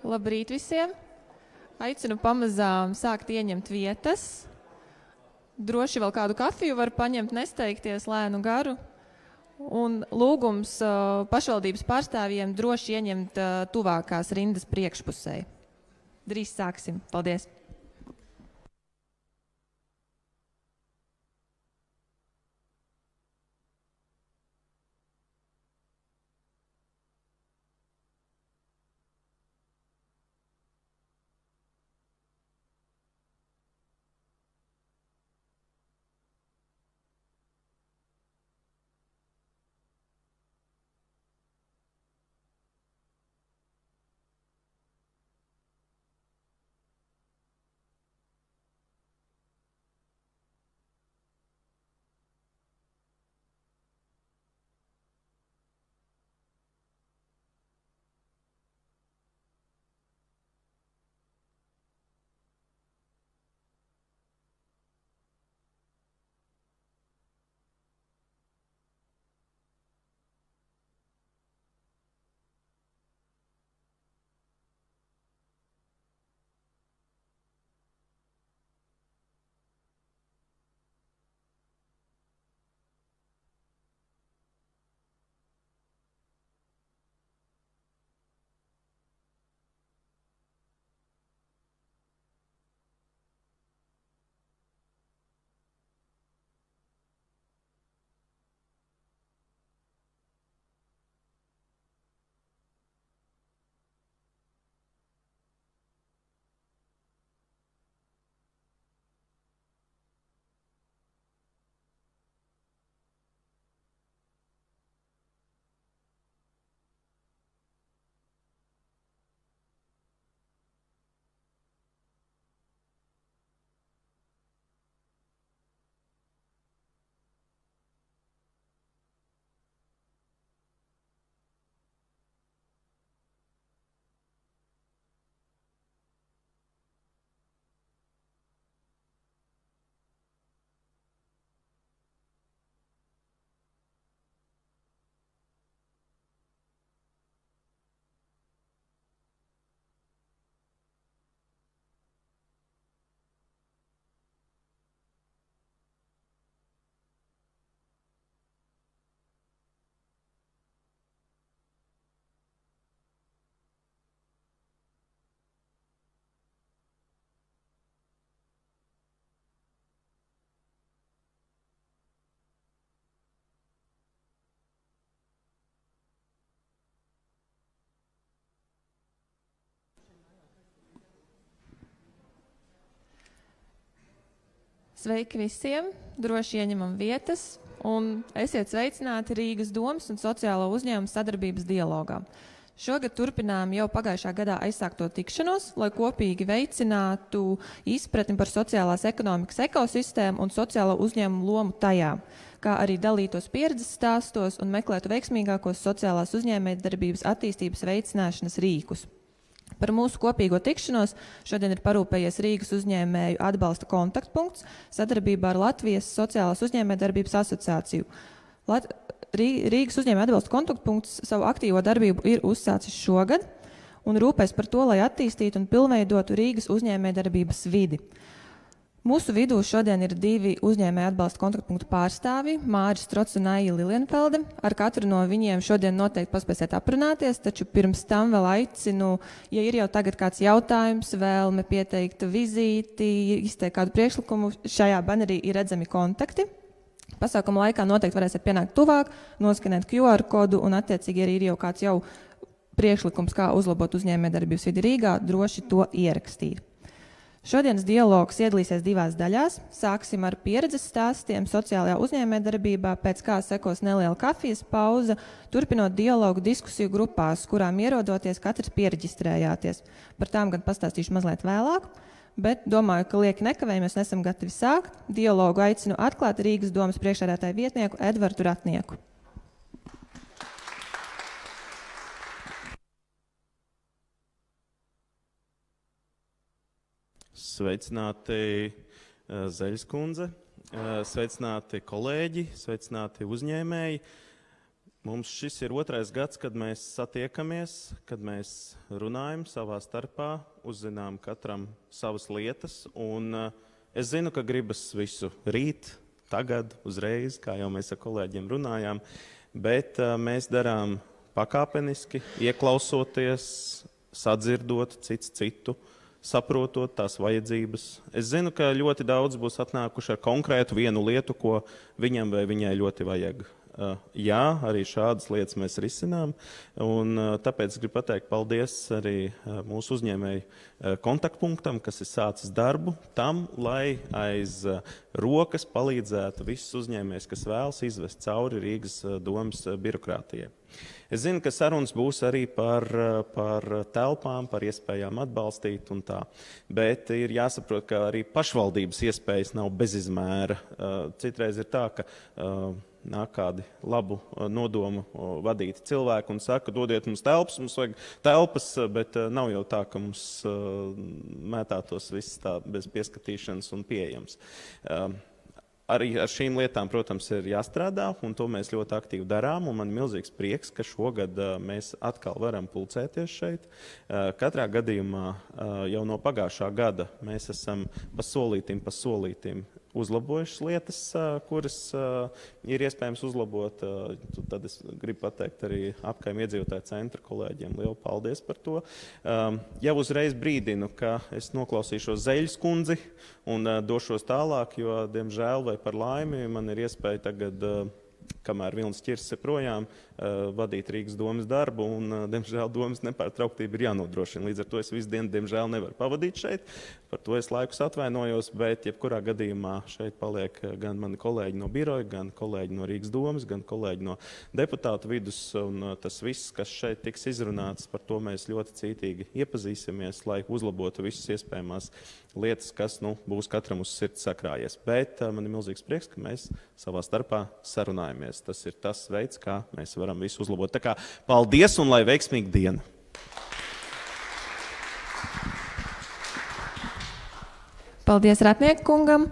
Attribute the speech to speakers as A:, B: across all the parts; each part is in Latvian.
A: Labrīt visiem! Aicinu pamazām sākt ieņemt vietas. Droši vēl kādu kafiju var paņemt, nesteigties lēnu garu. Un lūgums pašvaldības pārstāvjiem droši ieņemt tuvākās rindas priekšpusē. Drīz sāksim. Paldies! Sveiki visiem! Droši ieņemam vietas un esiet sveicināti Rīgas domas un sociālo uzņēmumu sadarbības dialogā. Šogad turpinām jau pagājušā gadā aizsākto tikšanos, lai kopīgi veicinātu izpratni par sociālās ekonomikas ekosistēmu un sociālo uzņēmumu lomu tajā, kā arī dalītos pieredzes stāstos un meklētu veiksmīgākos sociālās uzņēmējdarbības attīstības veicināšanas rīkus. Par mūsu kopīgo tikšanos šodien ir parūpējies Rīgas uzņēmēju atbalsta kontaktpunkts sadarbībā ar Latvijas sociālās uzņēmējdarbības asociāciju. Rīgas uzņēmēju atbalsta kontaktpunkts savu aktīvo darbību ir uzsācis šogad un rūpēs par to, lai attīstītu un pilnveidotu Rīgas uzņēmējdarbības vidi. Mūsu vidū šodien ir divi uzņēmēju atbalsta kontaktpunktu pārstāvi, Māris Strots un Aija Lilienfelde. Ar katru no viņiem šodien noteikti paspēsiet aprunāties, taču pirms tam vēl aicinu, ja ir jau tagad kāds jautājums, vēlme pieteikt vizīti, izteikt kādu priekšlikumu, šajā banerī ir redzami kontakti. Pasākuma laikā noteikti varēsiet pienākt tuvāk, noskanēt QR kodu un attiecīgi arī ir jau kāds jau priekšlikums, kā uzlabot uzņēmējdarbības vidi Rīgā, droši to ierakstīt. Šodienas dialogs iedalīsies divās daļās. Sāksim ar pieredzes stāstiem sociālajā uzņēmējdarbībā, pēc kā sekos neliela kafijas pauza, turpinot dialogu diskusiju grupās, kurām ierodoties katrs piereģistrējāties. Par tām gan pastāstīšu mazliet vēlāk, bet domāju, ka lieki nekavējamies, esam gatavi sākt. Dialogu aicinu atklāt Rīgas domas priekšsēdētāju vietnieku Edvardu Ratnieku.
B: Sveicināti Zeļskundze, sveicināti kolēģi, sveicināti uzņēmēji. Mums šis ir 2. gads, kad mēs satiekamies, kad mēs runājam savā starpā, uzzinām katram savas lietas. Un es zinu, ka gribas visu rīt, tagad, uzreiz, kā jau mēs ar kolēģiem runājām, bet mēs darām pakāpeniski, ieklausoties, sadzirdot cits citu, saprotot tās vajadzības. Es zinu, ka ļoti daudz būs atnākuši ar konkrētu vienu lietu, ko viņam vai viņai ļoti vajag. Jā, arī šādas lietas mēs risinām, un tāpēc gribu pateikt paldies arī mūsu uzņēmēju kontaktpunktam, kas ir sācis darbu tam, lai aiz rokas palīdzētu visus uzņēmējus, kas vēlas izvest cauri Rīgas domas birokrātijai. Es zinu, ka sarunas būs arī par telpām, par iespējām atbalstīt un tā, bet ir jāsaprot, ka arī pašvaldības iespējas nav bezizmēra. Citreiz ir tā, ka nāk kādi labu nodomu vadīti cilvēki un saka, dodiet mums telpas, mums vajag telpas, bet nav jau tā, ka mums mētātos viss tā bez pieskatīšanas un pieejams. Arī ar šīm lietām, protams, ir jāstrādā, un to mēs ļoti aktīvi darām, un man milzīgs prieks, ka šogad mēs atkal varam pulcēties šeit. Katrā gadījumā jau no pagājušā gada mēs esam pa solītim uzlabojušas lietas, kuras ir iespējams uzlabot. Tad es gribu pateikt arī apkaimē iedzīvotāju centra kolēģiem lielu paldies par to. Jau uzreiz brīdinu, ka es noklausīšos Zeļas kundzi un došos tālāk, jo, diemžēl vai par laimi, man ir iespēja tagad, kamēr Vilnis Ķirsis ir projām, vadīt Rīgas domas darbu, un, diemžēl, domas nepārtrauktība ir jānodrošina. Līdz ar to es visu dienu, diemžēl, nevaru pavadīt šeit. Par to es laikus atvainojos, bet jebkurā gadījumā šeit paliek gan mani kolēģi no biroja, gan kolēģi no Rīgas domas, gan kolēģi no deputātu vidus, un tas viss, kas šeit tiks izrunāts, par to mēs ļoti cītīgi iepazīsimies, lai uzlabotu visas iespējamās lietas, kas, būs katram uz sirds sakrājies. Bet man ir milzīgs prieks, ka mēs savā starpā sarunājamies. Tas ir tas veids, kā mēs varam visu uzlabot. Tā kā paldies un lai veiksmīga diena!
A: Paldies Ratnieku kungam!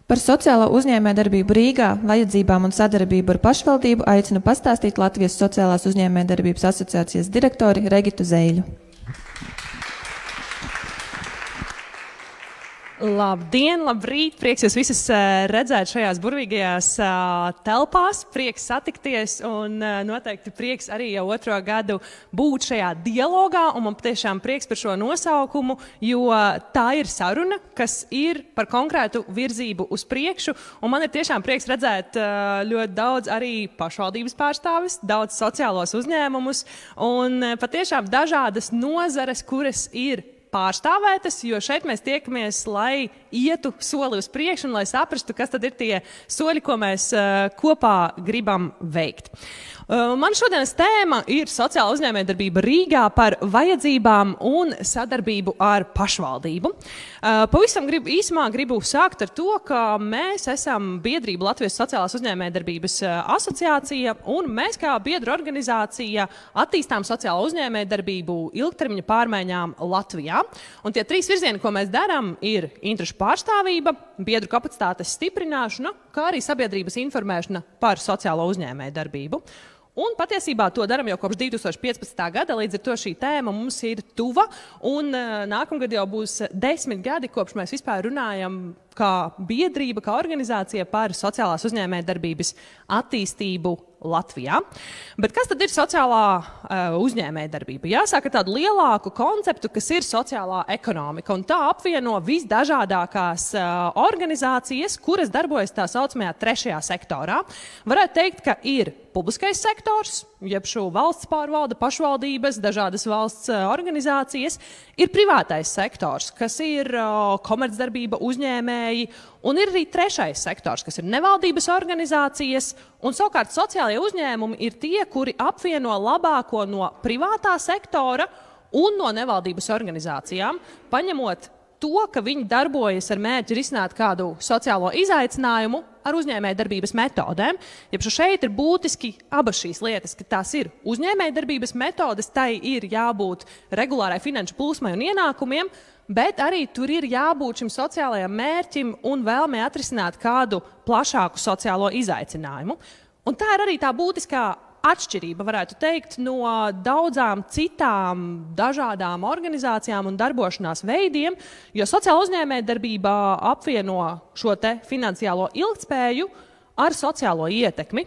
A: Par sociālo uzņēmējdarbību Rīgā, vajadzībām un sadarbību ar pašvaldību aicinu pastāstīt Latvijas sociālās uzņēmējdarbības asociācijas direktori Regitu Zeļu.
C: Labdien, labrīt! Prieks jūs visus redzēt šajās burvīgajās telpās, prieks satikties un noteikti prieks arī jau 2. gadu būt šajā dialogā, un man tiešām prieks par šo nosaukumu, jo tā ir saruna, kas ir par konkrētu virzību uz priekšu, un man ir tiešām prieks redzēt ļoti daudz arī pašvaldības pārstāvis, daudz sociālos uzņēmumus un patiešām dažādas nozares, kuras ir pārstāvētas, jo šeit mēs tiekamies, lai ietu soli uz priekšu un lai saprastu, kas tad ir tie soļi, ko mēs kopā gribam veikt. Man šodienas tēma ir sociāla uzņēmējdarbība Rīgā par vajadzībām un sadarbību ar pašvaldību. Pavisam īsumā gribu sākt ar to, ka mēs esam biedrība Latvijas sociālās uzņēmējdarbības asociācija, un mēs kā biedru organizācija attīstām sociālo uzņēmējdarbību ilgtermiņa pārmaiņām Latvijā. Un tie 3 virzieni, ko mēs darām, ir interešu pārstāvība, biedru kapacitātes stiprināšana, kā arī sabiedrības informēšana par sociālo uzņēmējdarbību. Un patiesībā to darām jau kopš 2015. gada, līdz ar to šī tēma mums ir tuva, un nākamgad jau būs 10 gadi, kopš mēs vispār runājam kā biedrība, kā organizācija par sociālās uzņēmējdarbības attīstību Latvijā. Bet kas tad ir sociālā uzņēmējdarbība? Jāsaka tādu lielāku konceptu, kas ir sociālā ekonomika, un tā apvieno visdažādākās organizācijas, kuras darbojas tā saucamajā 3. sektorā. Varētu teikt, ka ir publiskais sektors, jeb šo valsts pārvalda, pašvaldības, dažādas valsts organizācijas, ir privātais sektors, kas ir komercdarbība, uzņēmēji, un ir arī 3. sektors, kas ir nevaldības organizācijas, un savukārt sociālajie uzņēmumi ir tie, kuri apvieno labāko no privātā sektora un no nevaldības organizācijām, paņemot to, ka viņi darbojas ar mērķi risināt kādu sociālo izaicinājumu ar uzņēmējdarbības metodēm. Ja šeit ir būtiski abas šīs lietas, ka tās ir uzņēmējdarbības metodes, tai ir jābūt regulārai finanšu plūsmai un ienākumiem, bet arī tur ir jābūt šim sociālajam mērķim un vēlmei atrisināt kādu plašāku sociālo izaicinājumu. Un tā ir arī tā būtiskā atšķirība, varētu teikt, no daudzām citām dažādām organizācijām un darbošanās veidiem, jo sociāla uzņēmējdarbība apvieno šo te finansiālo ilgtspēju ar sociālo ietekmi.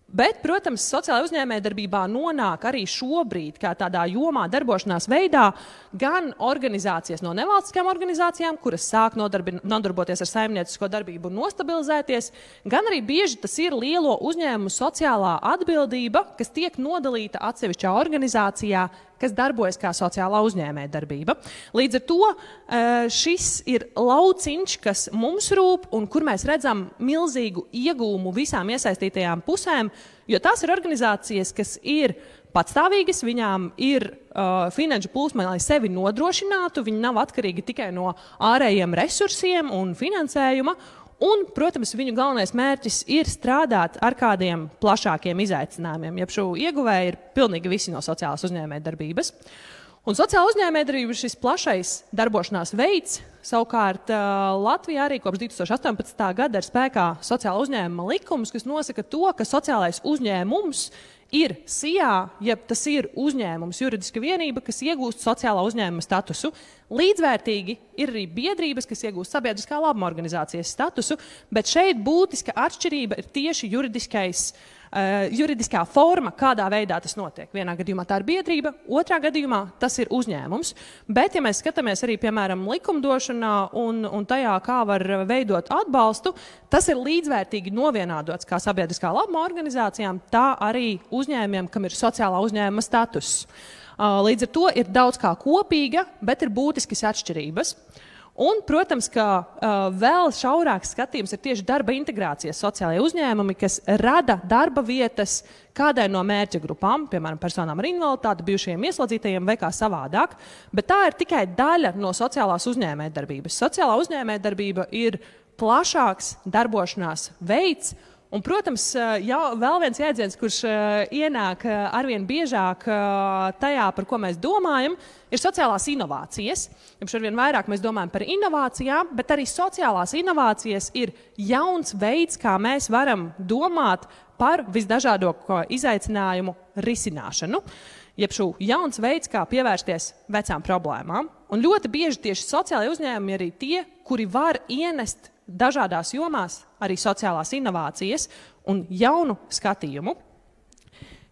C: Bet, protams, sociālajā uzņēmējdarbībā nonāk arī šobrīd, kā tādā jomā darbošanās veidā, gan organizācijas no nevalstiskām organizācijām, kuras sāk nodarboties ar saimniecisko darbību un nostabilizēties, gan arī bieži tas ir lielo uzņēmumu sociālā atbildība, kas tiek nodalīta atsevišķā organizācijā, kas darbojas kā sociālā uzņēmējdarbība. Līdz ar to šis ir lauciņš, kas mums rūp un kur mēs redzam milzīgu iegūmu visām iesaistītajām pusēm, jo tās ir organizācijas, kas ir patstāvīgas, viņām ir finanšu plūsma, lai sevi nodrošinātu, viņi nav atkarīgi tikai no ārējiem resursiem un finansējuma, un, protams, viņu galvenais mērķis ir strādāt ar kādiem plašākiem izaicinājumiem. Jeb šo ieguvēju ir pilnīgi visi no sociālās uzņēmējdarbības. Un sociāla uzņēmējdarbība ir šis plašais darbošanās veids. Savukārt Latvijā arī kopš 2018. gada ir spēkā sociāla uzņēmuma likums, kas nosaka to, ka sociālais uzņēmums ir SIA, jeb tas ir uzņēmums, juridiska vienība, kas iegūst sociālā uzņēmuma statusu. Līdzvērtīgi ir arī biedrības, kas iegūst sabiedriskā labuma organizācijas statusu, bet šeit būtiska atšķirība ir tieši juridiskā forma, kādā veidā tas notiek. Vienā gadījumā tā ir biedrība, otrā gadījumā tas ir uzņēmums. Bet, ja mēs skatāmies arī, piemēram, likumdošanā un tajā, kā var veidot atbalstu, tas ir līdzvērtīgi novienādots kā sabiedriskā labuma organizācijām, tā arī uzņēmumiem, kam ir sociālā uzņēmuma status. Līdz ar to ir daudz kā kopīga, bet ir būtiskas atšķirības. Un, protams, ka vēl šaurāks skatījums ir tieši darba integrācijas sociālajie uzņēmumi, kas rada darba vietas kādai no mērķa grupām, piemēram, personām ar invaliditāti, bijušajiem ieslodzītajiem vai kā savādāk, bet tā ir tikai daļa no sociālās uzņēmējdarbības. Sociālā uzņēmējdarbība ir plašāks darbošanās veids. Un, protams, vēl viens jēdziens, kurš ienāk arvien biežāk tajā, par ko mēs domājam, ir sociālās inovācijas. Jums arvien vairāk mēs domājam par inovācijām, bet arī sociālās inovācijas ir jauns veids, kā mēs varam domāt par visdažādāko izaicinājumu risināšanu. Jeb šo jauns veids, kā pievērsties vecām problēmām. Un ļoti bieži tieši sociālai uzņēmumi arī tie, kuri var ienest dažādās jomās arī sociālās inovācijas un jaunu skatījumu.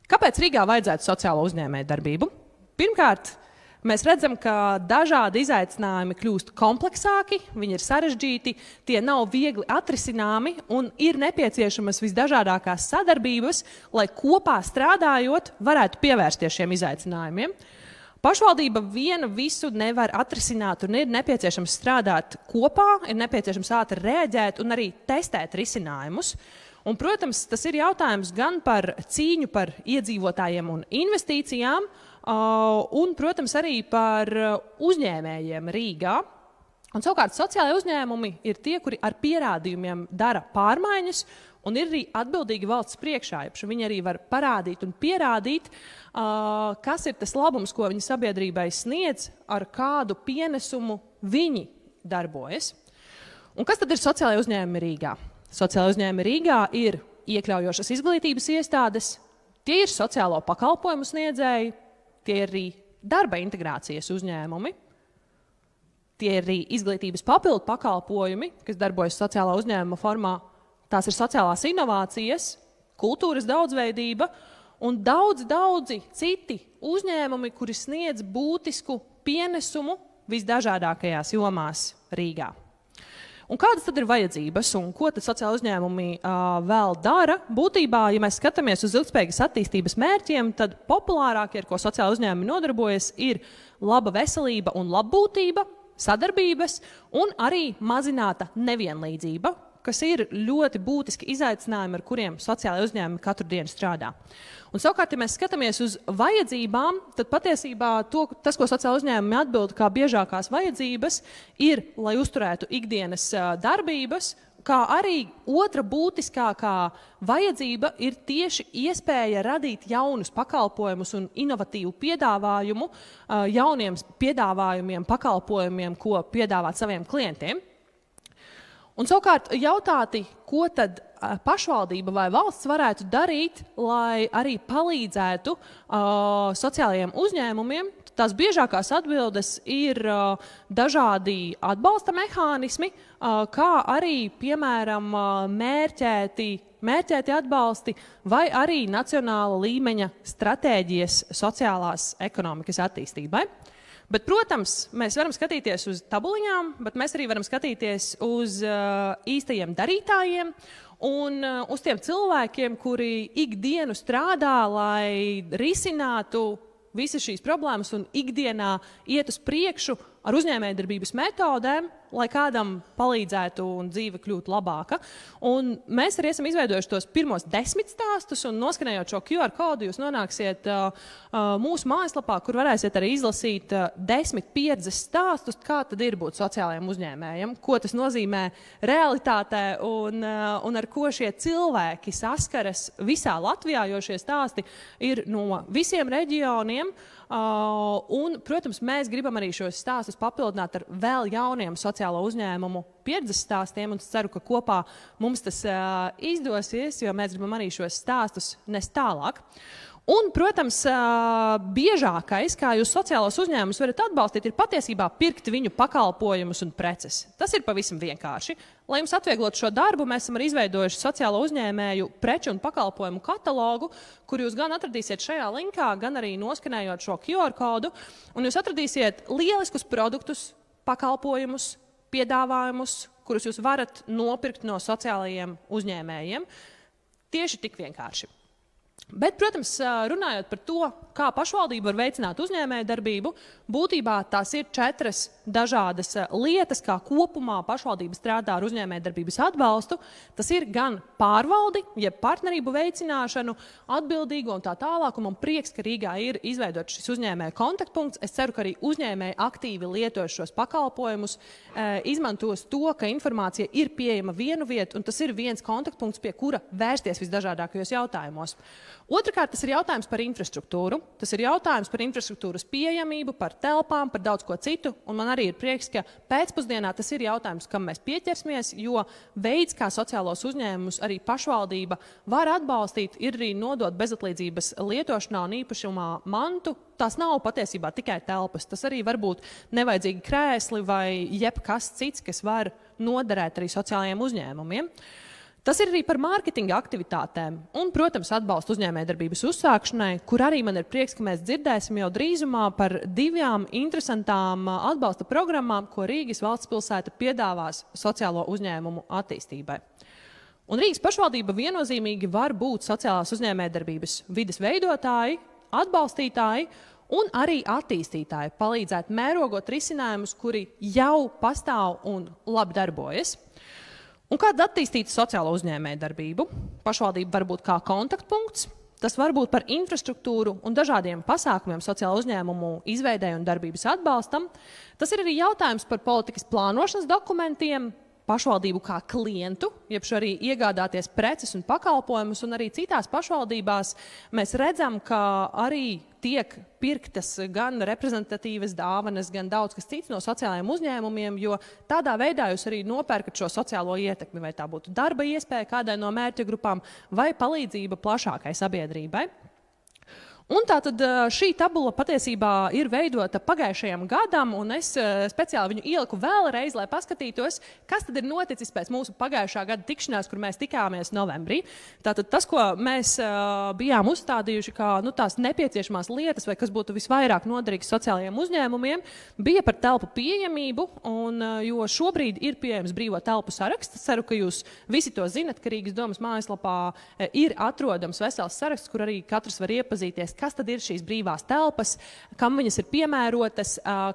C: Kāpēc Rīgā vajadzētu sociālo uzņēmējdarbību? Pirmkārt, mēs redzam, ka dažādi izaicinājumi kļūst kompleksāki, viņi ir sarežģīti, tie nav viegli atrisināmi un ir nepieciešamas visdažādākās sadarbības, lai kopā strādājot varētu pievērsties šiem izaicinājumiem. Pašvaldība viena visu nevar atrisināt un ir nepieciešams strādāt kopā, ir nepieciešams ātri reaģēt un arī testēt risinājumus. Un, protams, tas ir jautājums gan par cīņu par iedzīvotājiem un investīcijām, un, protams, arī par uzņēmējiem Rīgā. Un, savukārt, sociālai uzņēmumi ir tie, kuri ar pierādījumiem dara pārmaiņas, un ir arī atbildīgi valsts priekšā. Viņi arī var parādīt un pierādīt, kas ir tas labums, ko viņi sabiedrībai sniedz, ar kādu pienesumu viņi darbojas. Un kas tad ir sociālai uzņēmumi Rīgā? Sociālai uzņēmumi Rīgā ir iekļaujošas izglītības iestādes, tie ir sociālo pakalpojumu sniedzēji, tie ir arī darba integrācijas uzņēmumi, tie ir arī izglītības papildu pakalpojumi, kas darbojas sociālā uzņēmuma formā. Tās ir sociālās inovācijas, kultūras daudzveidība un daudzi citi uzņēmumi, kuri sniedz būtisku pienesumu visdažādākajās jomās Rīgā. Un kādas tad ir vajadzības un ko tad sociāli uzņēmumi vēl dara? Būtībā, ja mēs skatāmies uz ilgspējīgas attīstības mērķiem, tad populārākie, ar ko sociāli uzņēmumi nodarbojas, ir laba veselība un labbūtība, sadarbības un arī mazināta nevienlīdzība, kas ir ļoti būtiski izaicinājumi, ar kuriem sociālai uzņēmumi katru dienu strādā. Un savukārt, ja mēs skatāmies uz vajadzībām, tad patiesībā tas, ko sociālai uzņēmumi atbild kā biežākās vajadzības, ir, lai uzturētu ikdienas darbības, kā arī otra būtiskākā vajadzība ir tieši iespēja radīt jaunus pakalpojumus un inovatīvu piedāvājumu jauniem piedāvājumiem, pakalpojumiem, ko piedāvāt saviem klientiem. Un savukārt jautāti, ko tad pašvaldība vai valsts varētu darīt, lai arī palīdzētu sociālajiem uzņēmumiem? Tās biežākās atbildes ir dažādi atbalsta mehānismi, kā arī, piemēram, mērķēti atbalsti vai arī nacionāla līmeņa stratēģijas sociālās ekonomikas attīstībai. Bet, protams, mēs varam skatīties uz tabuliņām, bet mēs arī varam skatīties uz īstajiem darītājiem un uz tiem cilvēkiem, kuri ikdienu strādā, lai risinātu visas šīs problēmas un ikdienā iet uz priekšu ar uzņēmējdarbības metodēm, lai kādam palīdzētu un dzīve kļūtu labāka. Un mēs arī esam izveidojuši tos pirmos 10 stāstus, un noskanējot šo QR kodu, jūs nonāksiet mūsu mājaslapā, kur varēsiet arī izlasīt 10 pieredzes stāstus, kā tad ir būt sociālajiem uzņēmējiem, ko tas nozīmē realitātē un ar ko šie cilvēki saskaras visā Latvijā, jo šie stāsti ir no visiem reģioniem. Un, protams, mēs gribam arī šos stāstus papildināt ar vēl jauniem sociālo uzņēmumu pieredzes stāstiem, un es ceru, ka kopā mums tas izdosies, jo mēs gribam arī šos stāstus nest tālāk. Un, protams, biežākais, kā jūs sociālos uzņēmumus varat atbalstīt, ir patiesībā pirkt viņu pakalpojumus un preces. Tas ir pavisam vienkārši. Lai jums atvieglotu šo darbu, mēs esam arī izveidojuši sociālo uzņēmēju preču un pakalpojumu katalogu, kur jūs gan atradīsiet šajā linkā, gan arī noskanējot šo QR kodu, un jūs atradīsiet lieliskus produktus, pakalpojumus, piedāvājumus, kurus jūs varat nopirkt no sociālajiem uzņēmējiem. Tieši tik vienkārši. Bet, protams, runājot par to, kā pašvaldība var veicināt uzņēmēju darbību, būtībā tās ir 4 dažādas lietas, kā kopumā pašvaldība strādā ar uzņēmēju darbības atbalstu. Tas ir gan pārvaldi, jeb partnerību veicināšanu, atbildīgo un tā tālāk, un man prieks, ka Rīgā ir izveidots šis uzņēmēju kontaktpunkts. Es ceru, ka arī uzņēmēji aktīvi lietos šos pakalpojumus, izmantos to, ka informācija ir pieejama vienu vietu, un tas ir viens kontaktpunkts, pie kura vērsties visdažādākajos jautājumos. Otrakārt, tas ir jautājums par infrastruktūru. Tas ir jautājums par infrastruktūras pieejamību, par telpām, par daudz ko citu. Un man arī ir prieks, ka pēcpusdienā tas ir jautājums, kam mēs pieķersimies, jo veids, kā sociālos uzņēmumus arī pašvaldība var atbalstīt, ir arī nodot bezatlīdzības lietošanā un īpašumā mantu. Tās nav patiesībā tikai telpas. Tas arī var būt nevajadzīgi krēsli vai jebkas cits, kas var noderēt arī sociālajiem uzņēmumiem. Tas ir arī par mārketinga aktivitātēm un, protams, atbalstu uzņēmējdarbības uzsākšanai, kur arī man ir prieks, ka mēs dzirdēsim jau drīzumā par 2 interesantām atbalsta programmām, ko Rīgas valsts pilsēta piedāvās sociālo uzņēmumu attīstībai. Un Rīgas pašvaldība viennozīmīgi var būt sociālās uzņēmējdarbības vides veidotāji, atbalstītāji un arī attīstītāji, palīdzēt mērogot risinājumus, kuri jau pastāv un labi darbojas. Un kāda attīstīta sociālo uzņēmēju darbību? Pašvaldība var būt kā kontaktpunkts, tas var būt par infrastruktūru un dažādiem pasākumiem sociālo uzņēmumu izveidei un darbības atbalstam. Tas ir arī jautājums par politikas plānošanas dokumentiem, pašvaldību kā klientu, jeb arī iegādāties preces un pakalpojumus, un arī citās pašvaldībās mēs redzam, ka arī tiek pirktas gan reprezentatīvas dāvanas, gan daudz kas cits no sociālajiem uzņēmumiem, jo tādā veidā jūs arī nopērkat šo sociālo ietekmi, vai tā būtu darba iespēja kādai no mērķa grupām, vai palīdzība plašākai sabiedrībai. Un tātad šī tabula patiesībā ir veidota pagājušajam gadam, un es speciāli viņu ieliku vēlreiz, lai paskatītos, kas tad ir noticis pēc mūsu pagājušā gada tikšanās, kur mēs tikāmies novembrī. Tātad tas, ko mēs bijām uzstādījuši kā tās nepieciešamās lietas, vai kas būtu visvairāk noderīgs sociālajiem uzņēmumiem, bija par telpu pieejamību, un jo šobrīd ir pieejams brīvo telpu saraksts. Ceru, ka jūs visi to zinat, ka Rīgas domas mājaslapā ir atrodams vesels saraksts, kur arī katrs var iepazīties, kas tad ir šīs brīvās telpas, kam viņas ir piemērotas,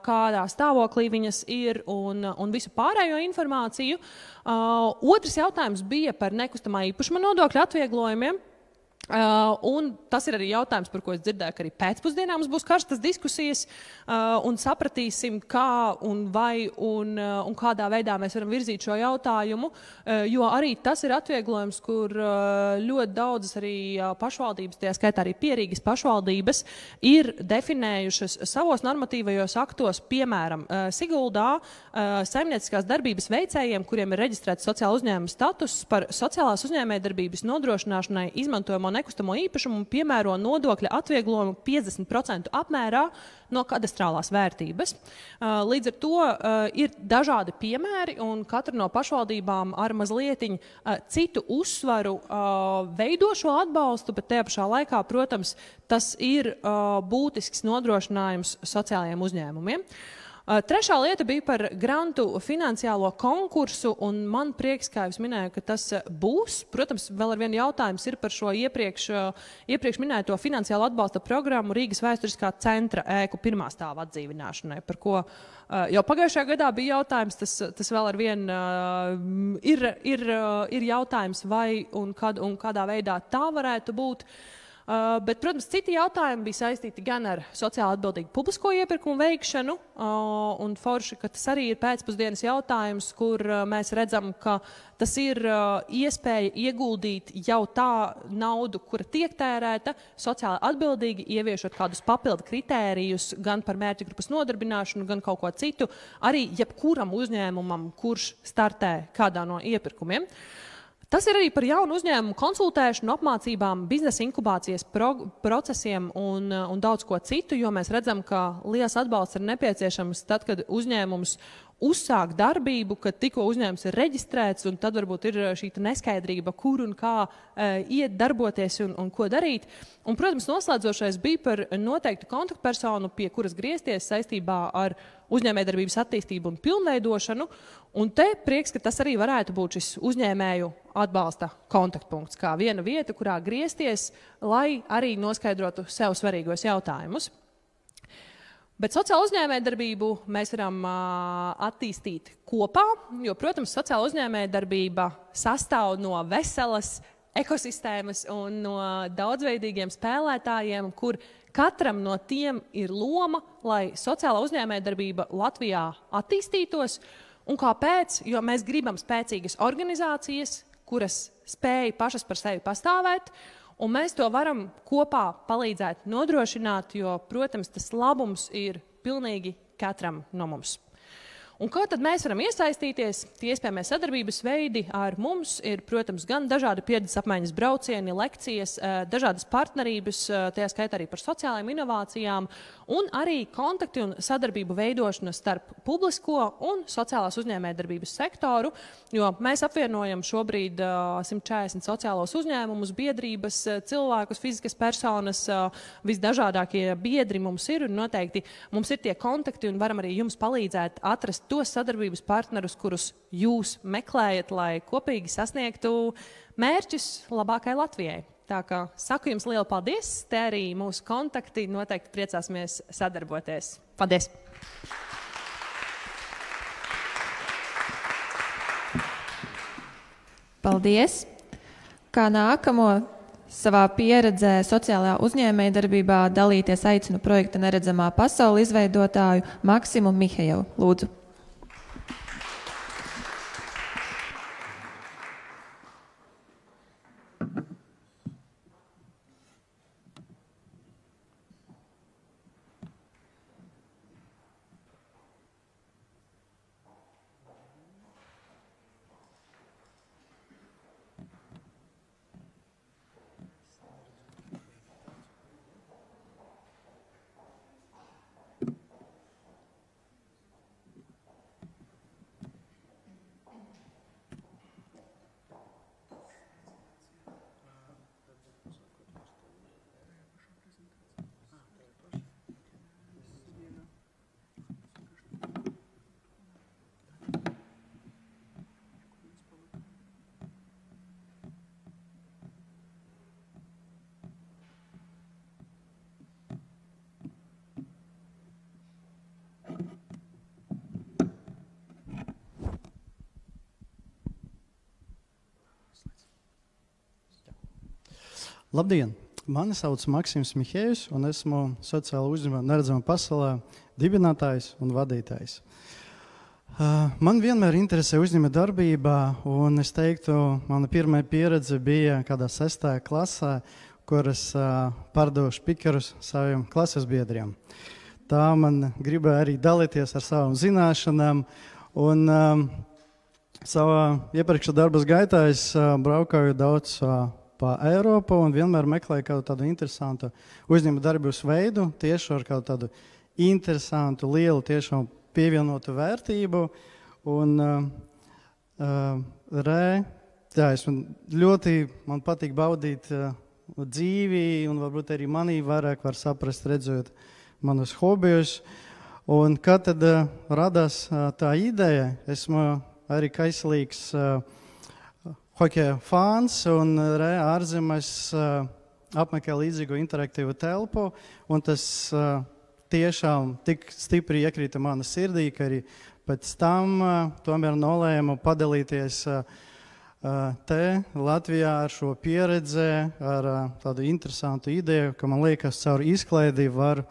C: kādā stāvoklī viņas ir un visu pārējo informāciju. Otrs jautājums bija par nekustamā īpašuma nodokļa atvieglojumiem. Un tas ir arī jautājums, par ko es dzirdēju, ka arī pēcpusdienā mums būs karstas diskusijas un sapratīsim, kā un vai un kādā veidā mēs varam virzīt šo jautājumu, jo arī tas ir atvieglojums, kur ļoti daudzas arī pašvaldības, tajā skaitā arī Pierīgas pašvaldības, ir definējušas savos normatīvajos aktos, piemēram, Siguldā saimnieciskās darbības veicējiem, kuriem ir reģistrēts sociāla uzņēmuma status par sociālās uzņēmējdarbības nodrošināšanai izmantojamo nekustamo īpašumu un piemēro nodokļa atvieglojumu 50% apmērā no kadastrālās vērtības. Līdz ar to ir dažādi piemēri, un katra no pašvaldībām ar mazlietiņ citu uzsvaru veido šo atbalstu, bet tajā pašā laikā, protams, tas ir būtisks nodrošinājums sociālajiem uzņēmumiem. Trešā lieta bija par grantu finansiālo konkursu, un man prieks, kā jau minēju, ka tas būs. Protams, vēl ar vienu jautājums ir par šo iepriekš minēto finansiālo atbalsta programmu Rīgas vēsturiskā centra ēku pirmā stāva atdzīvināšanai, par ko jau pagājušajā gadā bija jautājums. Tas vēl ar vienu ir jautājums, vai un kad un kādā veidā tā varētu būt. Bet, protams, citi jautājumi bija saistīti gan ar sociāli atbildīgu publisko iepirkumu veikšanu, un forši, ka tas arī ir pēcpusdienas jautājums, kur mēs redzam, ka tas ir iespēja ieguldīt jau tā naudu, kura tiek tērēta, sociāli atbildīgi, ieviešot kādus papildu kritērijus gan par mērķa grupas nodarbināšanu, gan kaut ko citu, arī jebkuram uzņēmumam, kurš startē kādā no iepirkumiem. Tas ir arī par jaunu uzņēmumu konsultēšanu, apmācībām, biznesa inkubācijas procesiem un daudz ko citu, jo mēs redzam, ka liels atbalsts ir nepieciešams tad, kad uzņēmums uzsāk darbību, kad tikko uzņēmums ir reģistrēts, un tad varbūt ir šī neskaidrība, kur un kā iet darboties un ko darīt. Un, protams, noslēdzošais bija par noteiktu kontaktpersonu, pie kuras griezties saistībā ar uzņēmējdarbības attīstību un pilnveidošanu. Un te prieks, ka tas arī varētu būt šis uzņēmēju atbalsta kontaktpunkts, kā viena vieta, kurā griezties, lai arī noskaidrotu sev svarīgos jautājumus. Bet sociāla uzņēmējdarbību mēs varam attīstīt kopā, jo, protams, sociāla uzņēmējdarbība sastāv no veselas ekosistēmas un no daudzveidīgiem spēlētājiem, kur katram no tiem ir loma, lai sociāla uzņēmējdarbība Latvijā attīstītos. Un kāpēc? Jo mēs gribam spēcīgas organizācijas, kuras spēj pašas par sevi pastāvēt, un mēs to varam kopā palīdzēt nodrošināt, jo, protams, tas labums ir pilnīgi katram no mums. Un kā tad mēs varam iesaistīties? Tie iespējamie sadarbības veidi ar mums ir, protams, gan dažādi pieredzes apmaiņas braucieni, lekcijas, dažādas partnerības, tajā skaitā arī par sociālajām inovācijām, un arī kontakti un sadarbību veidošana starp publisko un sociālās uzņēmējdarbības sektoru, jo mēs apvienojam šobrīd 140 sociālos uzņēmumus, biedrības, cilvēkus, fiziskas personas, visdažādākie biedri mums ir, un noteikti mums ir tie kontakti, un varam arī jums palīdzēt atrast tos sadarbības partnerus, kurus jūs meklējat, lai kopīgi sasniegtu mērķus labākai Latvijai. Tā kā saku jums lielu paldies, te arī mūsu kontakti, noteikti priecāsimies sadarboties. Paldies!
A: Paldies! Kā nākamo savā pieredzē sociālajā uzņēmējdarbībā dalīties aicinu projekta Neredzamā pasaule izveidotāju Maksimu Mihejevu. Lūdzu!
D: Labdien! Mani sauc Maksims Mihējus, un esmu sociāla uzņēmuma Neredzama pasaulē dibinātājs un vadītājs. Man vienmēr interesē uzņēmuma darbībā, un es teiktu, mana pirmā pieredze bija kādā 6. klasē, kur es pārdevu špikerus saviem klases biedriem. Tā man gribēja arī dalīties ar savām zināšanām, un savā iepriekšējā darbas gaitā es braukāju daudz pa Eiropu un vienmēr meklēju kādu tādu interesantu uzņēmuma darbības veidu, tieši ar kādu tādu interesantu, lielu, tiešām pievienotu vērtību. Un man patīk baudīt dzīvi, un varbūt arī manī vairāk var saprast, redzot manus hobijus. Un kad tad radās tā ideja, esmu arī kaislīgs hokeja fans un ārzemēs apmeklē līdzīgu interaktīvu telpu, un tas tiešām tik stipri iekrita mana sirdī, ka arī pēc tam tomēr nolēmu padalīties te Latvijā ar šo pieredzi, ar tādu interesantu ideju, ka man liekas, caur izklaidi var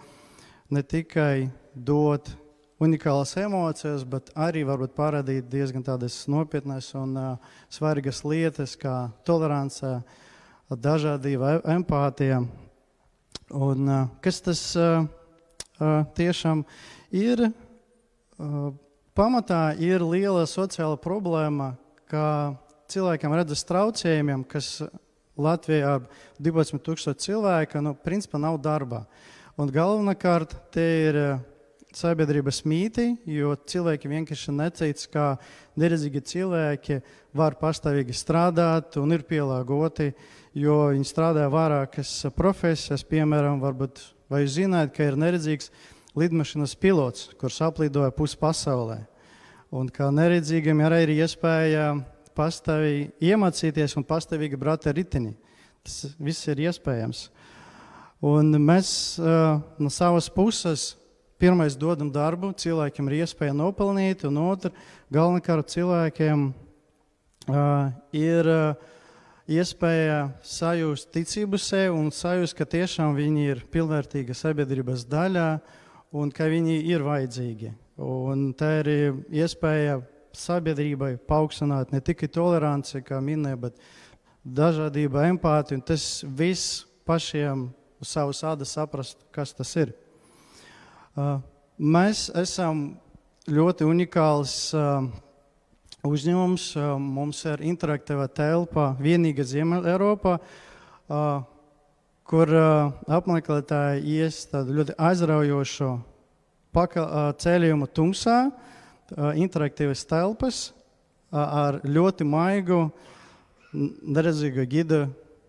D: ne tikai dot unikālas emocijas, bet arī varbūt parādīt diezgan tādas nopietnas un svarīgas lietas, kā tolerance, dažādība, empātija. Un kas tas tiešām ir? Pamatā ir liela sociāla problēma, ka cilvēkiem redzas traucējumiem, kas Latvijā ar 12,000 cilvēku, principā nav darbā. Un galvenokārt te ir sabiedrības mīti, jo cilvēki vienkārši necīts, kā neredzīgi cilvēki var pastāvīgi strādāt un ir pielāgoti, jo viņi strādā vairākas profesijas, piemēram, varbūt, vai jūs zināt, ka ir neredzīgs lidmašīnas pilots, kurš aplidoja pusi pasaulē. Un kā neredzīgam ir iespēja pastāvīgi iemācīties un pastāvīgi braukt ar riteni. Tas viss ir iespējams. Un mēs no savas puses pirmais dodam darbu, cilvēkiem ir iespēja nopelnīt, un otru, galvenokārt cilvēkiem ir iespēja sajust ticību sev un sajust, ka tiešām viņi ir pilnvērtīga sabiedrības daļā un ka viņi ir vajadzīgi. Un tā ir iespēja sabiedrībai paaugstināt ne tikai toleranci, kā minēja, bet dažādība, empātija, un tas viss pašiem uz savas ādas saprast, kas tas ir. Mēs esam ļoti unikāls uzņēmums. Mums ir interaktīva telpa vienīga Ziemeļeiropā, kur apmeklētāji ies tādu ļoti aizraujošu ceļojumu tumsā, interaktīvas telpas ar ļoti maigu, neredzīgu gidu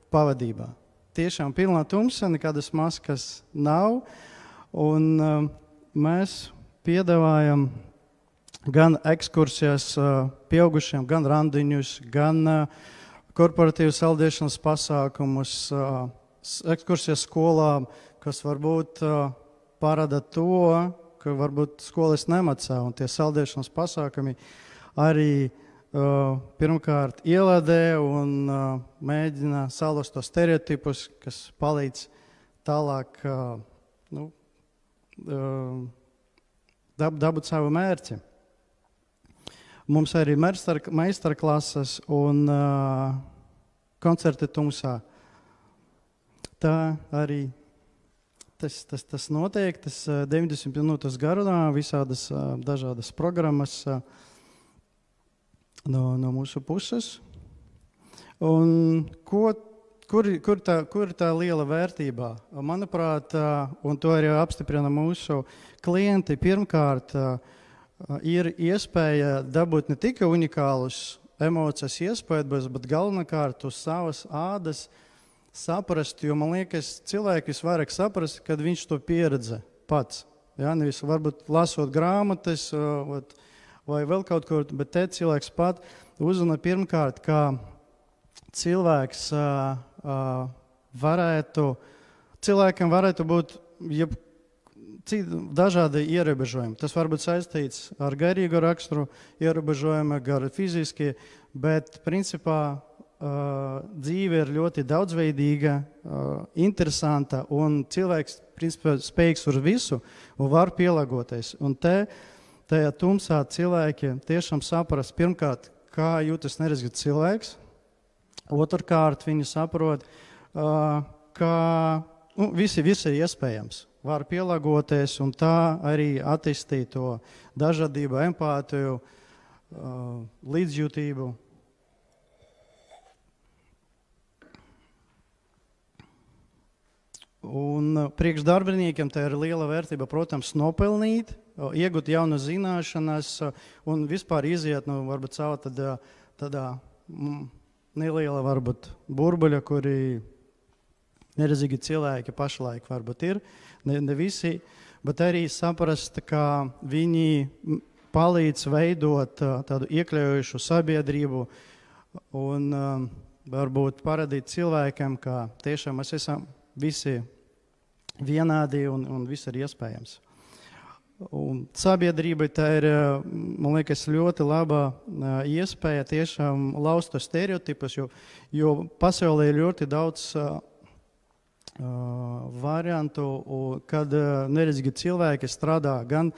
D: pavadībā. Tiešām pilnā tumsa, nekādas maskas nav. Un mēs piedāvājam gan ekskursijas pieaugušiem, gan randiņus, gan korporatīvas saldēšanas pasākumus, ekskursijas skolām, kas varbūt parāda to, ka varbūt skolas nemacā, un tie saldēšanas pasākumi arī pirmkārt ielādē un mēģina salauzt tos stereotipus, kas palīdz tālāk dabūt savu mērķi. Mums arī meistarklases un koncerti tumsā. Tā arī tas notiek, tas 90 minūtes garumā, visādas dažādas programmas no mūsu puses. Un Kur ir tā liela vērtība? Manuprāt, un to arī apstiprina mūsu klienti, pirmkārt ir iespēja dabūt ne tikai unikālus emocijas iespējas, bet galvenokārt uz savas ādas saprast, jo man liekas, cilvēki visvairāk saprast, kad viņš to pieredze pats. Ja, nevis varbūt lasot grāmatas vai vēl kaut kur, bet te cilvēks pat uzzina pirmkārt, kā cilvēks cilvēkam varētu būt dažādi ierobežojumi. Tas var būt saistīts ar garīgu raksturu ierobežojumu, gar fiziski, bet principā dzīve ir ļoti daudzveidīga, interesanta, un cilvēks, principā, spējīgs uz visu un var pielāgoties. Un tajā tumsā cilvēki tiešām saprast, pirmkārt, kā jūtas neredzīgs cilvēks, otrkārt, viņi saprot, ka visi ir iespējams. Var pielāgoties un tā arī attīstīt to dažādību, empātiju, līdzjūtību. Un priekš darbiniekiem tā ir liela vērtība, protams, nopelnīt, iegūt jaunu zināšanas un vispār iziet, varbūt savu tādā neliela, varbūt, burbuļa, kuri neredzīgi cilvēki pašlaik varbūt ir, ne visi, bet arī saprast, ka viņi palīdz veidot tādu iekļaujošu sabiedrību un varbūt parādīt cilvēkiem, ka tiešām mēs esam visi vienādi un viss ir iespējams. Un sabiedrībai tā ir, man liekas, ļoti laba iespēja tiešām laust tos stereotipus, jo pasaulē ir ļoti daudz variantu, kad neredzīgi cilvēki strādā gan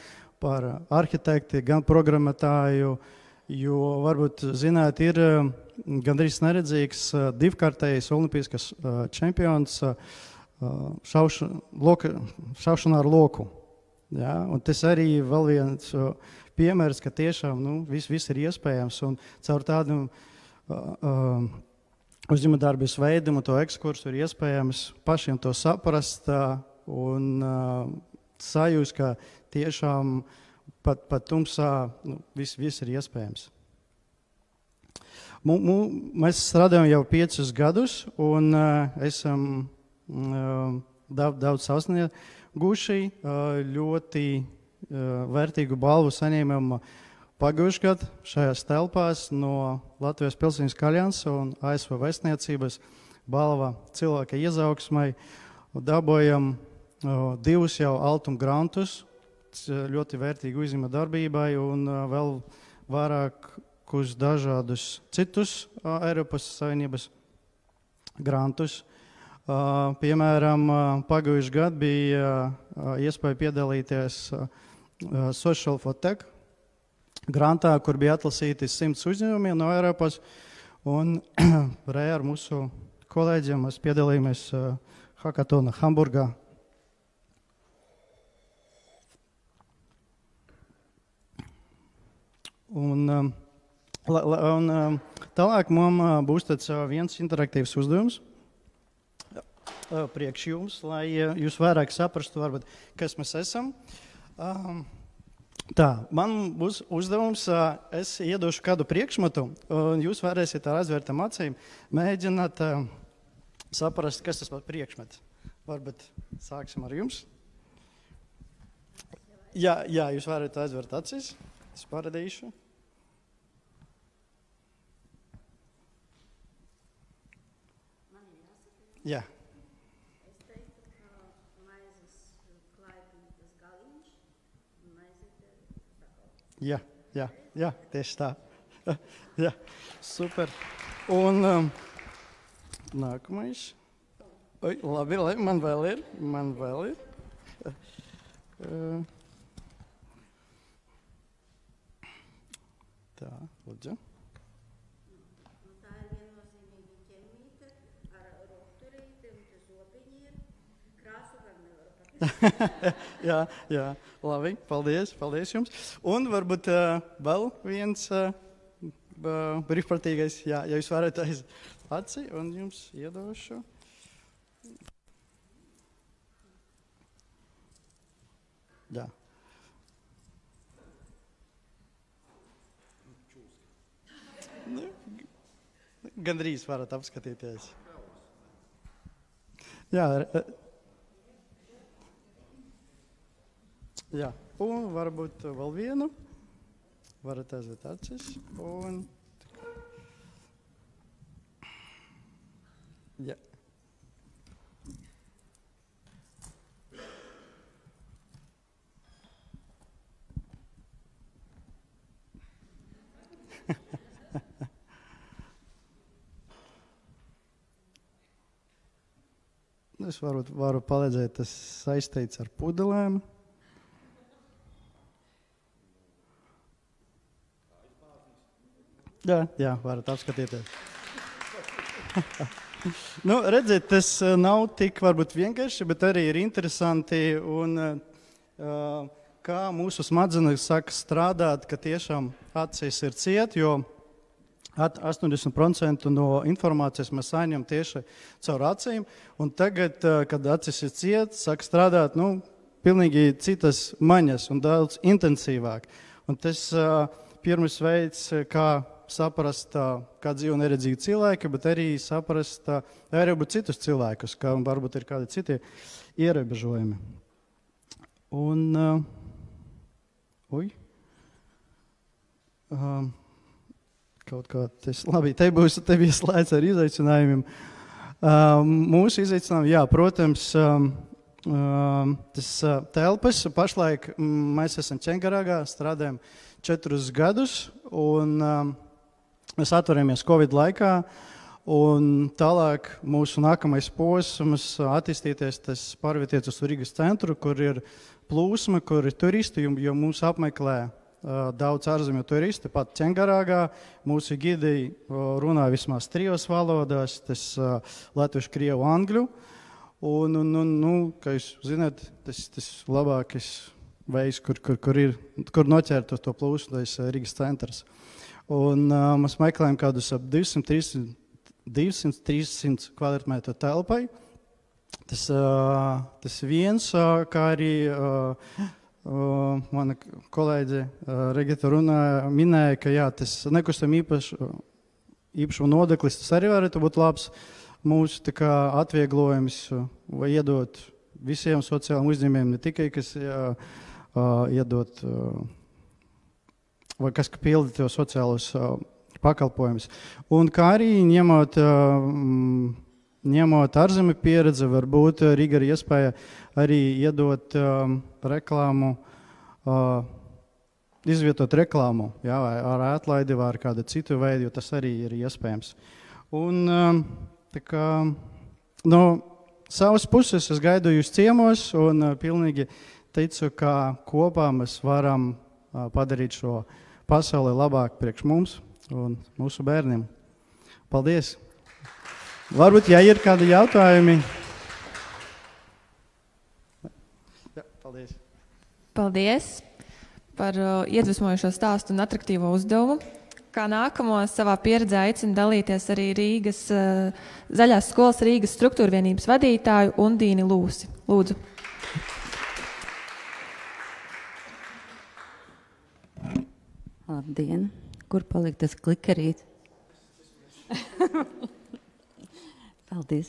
D: par arhitekti, gan programmētāju, jo varbūt, zināt, ir gandrīz neredzīgs divkārtējs olimpiskas čempions šaušanā ar loku. Ja? Un tas arī vēl viens piemērs, ka tiešām viss ir iespējams, un caur tādam uzņēmējdarbības veidam un to ekskursu ir iespējams pašiem to saprast un sajust, ka tiešām pat tumsā viss ir iespējams. Mēs strādājam jau 5 gadus un esam daudz sasnieguši, ļoti vērtīgu balvu saņēmām pagājušajā gadā šajās telpās no Latvijas Pilsoniskās alianses un ASV vēstniecības balva cilvēka izaugsmai. Dabojam 2 jau Altuma grantus, ļoti vērtīgu uzņēmējdarbībai un vēl vairākus dažādus citus Eiropas Savienības grantus. Piemēram, pagājušajā gadā bija iespēja piedalīties Social for Tech grantā, kur bija atlasīti 100 uzņēmumiem no Eiropas, un ar mūsu kolēģiem mēs piedalījāmies hackathonā Hamburgā. Un tālāk mums būs tāds viens interaktīvs uzdevums priekš jums, lai jūs vairāk saprastu, varbūt, kas mēs esam. Tā, man būs uzdevums, es iedošu kādu priekšmetu, un jūs varēsiet ar aizvērtām acīm mēģināt saprast, kas tas par priekšmetu. Varbūt sāksim ar jums. Jā, jūs varat aizvērt acis, es parādīšu. Jā. Jā, tieši tā. Jā, super. Un nākamais. Labi, man vēl ir. Tā, lūdzu. Tā ir viennozīmīgi ķermīte ar rokturīti, un tas zobiņi ir. Krāsu gan nevaru pateikt. Jā, labi, paldies jums. Un varbūt vēl viens brīvprātīgais, ja jūs varat aiz aci, un jums iedošu. Jā. Gandrīz varat apskatīties. Jā, un varbūt vēl vienu. Varat aiziet acis un... Jā. Es varu palīdzēt, tas saistīts ar pudelēm. Jā, varat apskatīties. Redziet, tas nav tik varbūt vienkārši, bet arī ir interesanti, un kā mūsu smadzenes saka strādāt, ka tiešām acis ir ciet, jo 80% no informācijas mēs saņem tieši caur acīm, un tagad, kad acis ir ciet, saka strādāt, pilnīgi citas maņas un daudz intensīvāk. Un tas pirmais veids, kā saprast, kā dzīvo neredzīgi cilvēki, bet arī saprast, arī citus cilvēkus, kā varbūt ir kādi citi ierobežojumi. Un, kaut kā tas, labi, te bija slaids ar izaicinājumiem. Mūsu izaicinājumi, jā, protams, tas telpas, pašlaik mēs esam Čengaragā, strādājam 4 gadus, un mēs atvarējāmies Covid laikā, un tālāk mūsu nākamais posms attīstīties, tas pārvieties uz Rīgas centru, kur ir plūsma, kur ir turisti, jo mūs apmeklē daudz ārzemju turisti, pat Čengaragā. Mūsu gidi runā vismaz 3 valodās, tas latviešu, krievu, angļu. Un, kā jūs zināt, tas labākais veids, kur noķert uz to plūsmu, tas ir Rīgas centrs. Un mēs meklējam kādus ap 200-300 kvadrātmetru telpai. Tas viens, kā arī mana kolēģe Regita minēja, ka jā, tas nekustam īpašumu nodoklis, tas arī varētu būt labs mūsu atvieglojums vai iedot visiem sociāliem uzņēmējiem, ne tikai, kas iedot vai kas pilda tev sociālos pakalpojumus. Un kā arī ņemot ārzemju pieredzi, varbūt Rīga ir iespēja arī iedot reklāmu, izvietot reklāmu, jā, vai ar atlaidi vai ar kādu citu veidu, jo tas arī ir iespējams. Un no savas puses es gaidu jūs ciemos un pilnīgi ticu, ka kopā mēs varam padarīt šo pasauli labāk priekš mums un mūsu bērniem. Paldies! Varbūt, ja ir kādi jautājumi. Jā, paldies.
A: Paldies par iedvesmojošo stāstu un atraktīvo uzdevumu. Kā nākamo savā pieredzē aicinu dalīties arī Rīgas Zaļās skolas Rīgas struktūra vienības vadītāju Undīni Lūsi. Lūdzu.
E: Labdien! Kur palikt tas klikerīt? Paldies.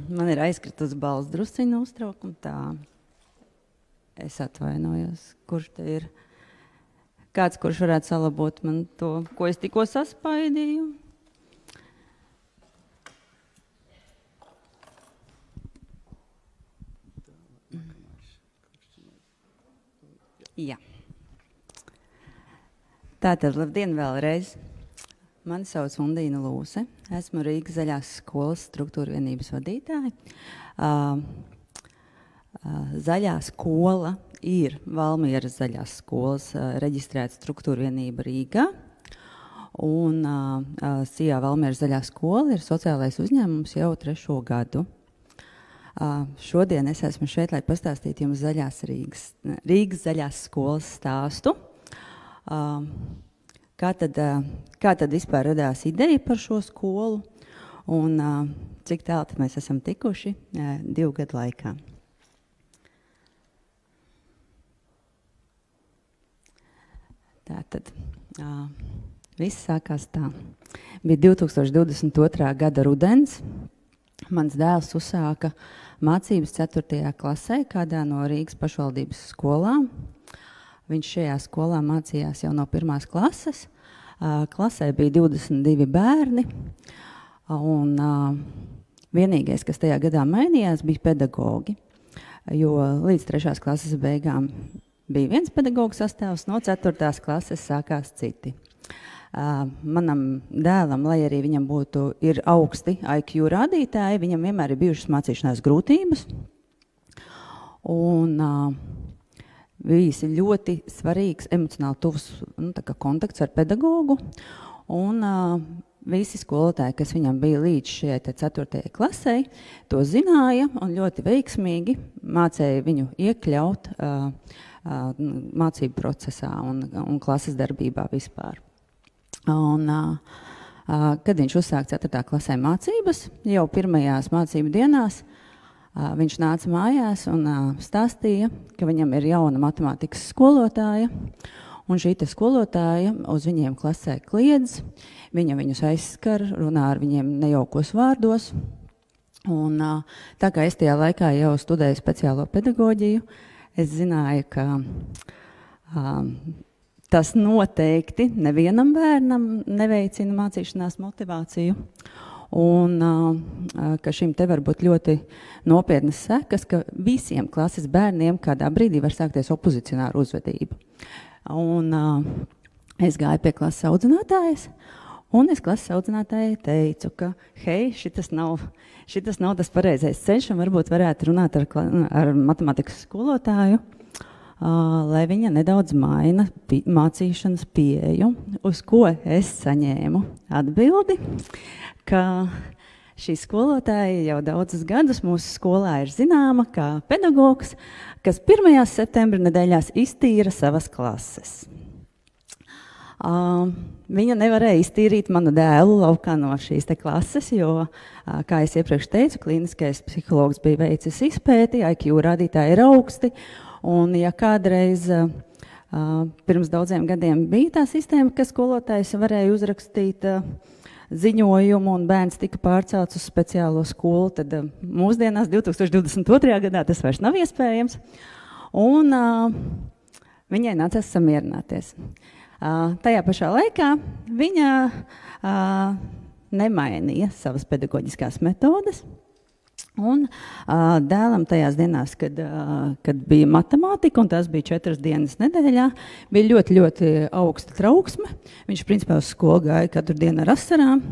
E: Man ir aizkritus balss drusciņu uztraukumu, tā es atvainojos. Kurš te ir? Kāds, kurš varētu salabot man to, ko es tikko saspaidīju? Jā. Tātad, labdien vēlreiz. Mani sauc Undīna Lūse. Esmu Rīgas Zaļās skolas struktūra vienības vadītāja. Zaļā skola ir Valmieras Zaļās skolas reģistrēta struktūra vienība Rīgā. Un SIA Valmieras Zaļā skola ir sociālais uzņēmums jau 3. gadu. Šodien es esmu šeit, lai pastāstītu jums Rīgas Zaļās skolas stāstu. Kā tad vispār radās ideja par šo skolu un cik tālu mēs esam tikuši 2 gadu laikā. Tātad viss sākās tā. Bija 2022. gada rudens. Mans dēls uzsāka mācības 4. klasē kādā no Rīgas pašvaldības skolām. Viņš šajā skolā mācījās jau no 1. klases. Klasē bija 22 bērni. Un vienīgais, kas tajā gadā mainījās, bija pedagogi. Jo līdz 3. klases beigām bija viens pedagogu sastāvs, no 4. klases sākās citi. Manam dēlam, lai arī viņam ir augsti IQ rādītāji, viņam vienmēr ir bijušas mācīšanās grūtības. Un bijis ļoti svarīgs emocionāli tuvs kontakts ar pedagogu. Un visi skolotāji, kas viņam bija līdz šajai 4. klasē, to zināja un ļoti veiksmīgi mācēja viņu iekļaut mācību procesā un klases darbībā vispār. Un, kad viņš uzsāka 4. klasē mācības, jau pirmajās mācību dienās, viņš nāca mājās un stāstīja, ka viņam ir jauna matemātikas skolotāja, un šī skolotāja uz viņiem klasē kliedz, viņa viņus aizskar, runā ar viņiem nejaukos vārdos. Un, tā kā es tajā laikā jau studēju speciālo pedagoģiju, es zināju, ka tas noteikti nevienam bērnam neveicina mācīšanās motivāciju. Un ka šim te var būt ļoti nopietnas sekas, ka visiem klases bērniem kādā brīdī var sākties opozicionāra uzvedība. Un es gāju pie klases audzinātājas, un es klases audzinātājai teicu, ka hei, šitas nav tas pareizais ceļš, un varbūt varētu runāt ar matemātikas skolotāju, lai viņa nedaudz maina mācīšanas pieeju, uz ko es saņēmu atbildi, ka šī skolotāja jau daudzus gadus mūsu skolā ir zināma kā pedagogs, kas 1. septembra nedēļās iztīra savas klases. Viņa nevarēja iztīrīt manu dēlu laukā no šīs klases, jo, kā es iepriekš teicu, klīniskais psihologs bija veicis izpēti, IQ rādītāji ir augsti, un ja kādreiz pirms daudziem gadiem bija tā sistēma, ka skolotājs varēja uzrakstīt ziņojumu un bērns tika pārcelts uz speciālo skolu, tad mūsdienās 2022. gadā tas vairs nav iespējams, un viņai nācās samierināties. Tajā pašā laikā viņa nemainīja savas pedagoģiskās metodes, un dēlam tajās dienās, kad bija matemātika, un tās bija 4 dienas nedēļā, bija ļoti, ļoti augsta trauksme. Viņš principā uz skolu gāja katru dienu ar asarām.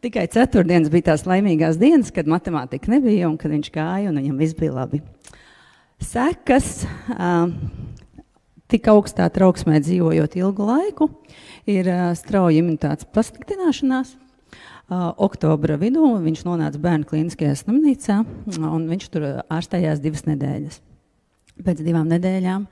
E: Tikai 4 dienas bija tās laimīgās dienas, kad matemātika nebija, un kad viņš gāja, un viņam viss bija labi. Sekas, tik augstā trauksmē dzīvojot ilgu laiku, ir strauja imunitātes pasliktināšanās. Oktobra vidū viņš nonāca bērnu klīniskajā slimnīcā, un viņš tur ārstējās 2 nedēļas. Pēc 2 nedēļām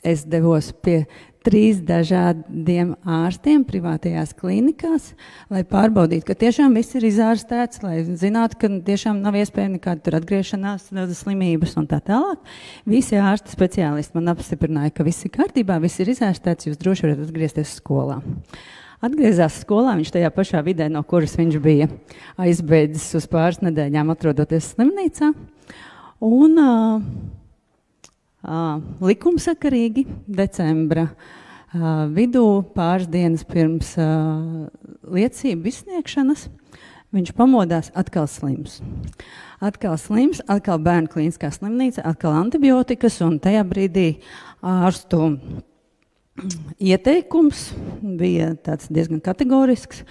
E: es devos pie 3 dažādiem ārstiem privātajās klīnikās, lai pārbaudītu, ka tiešām viss ir izārstēts, lai zinātu, ka tiešām nav iespēja nekāda tur atgriešanās slimības un tā tālāk. Visi ārsti speciālisti man apstiprināja, ka viss ir kārtībā, viss ir izārstēts, jūs droši varat atgriezties skolā. Atgriezās skolā, viņš tajā pašā vidē, no kuras viņš bija aizbēdzis uz pāris nedēļām, atrodoties slimnīcā. Un likumsakarīgi decembra vidū, pāris dienas pirms liecību izsniegšanas, viņš pamodās atkal slims. Atkal bērnu klīniskā slimnīca, atkal antibiotikas, un tajā brīdī ārstu ieteikums bija tāds diezgan kategorisks,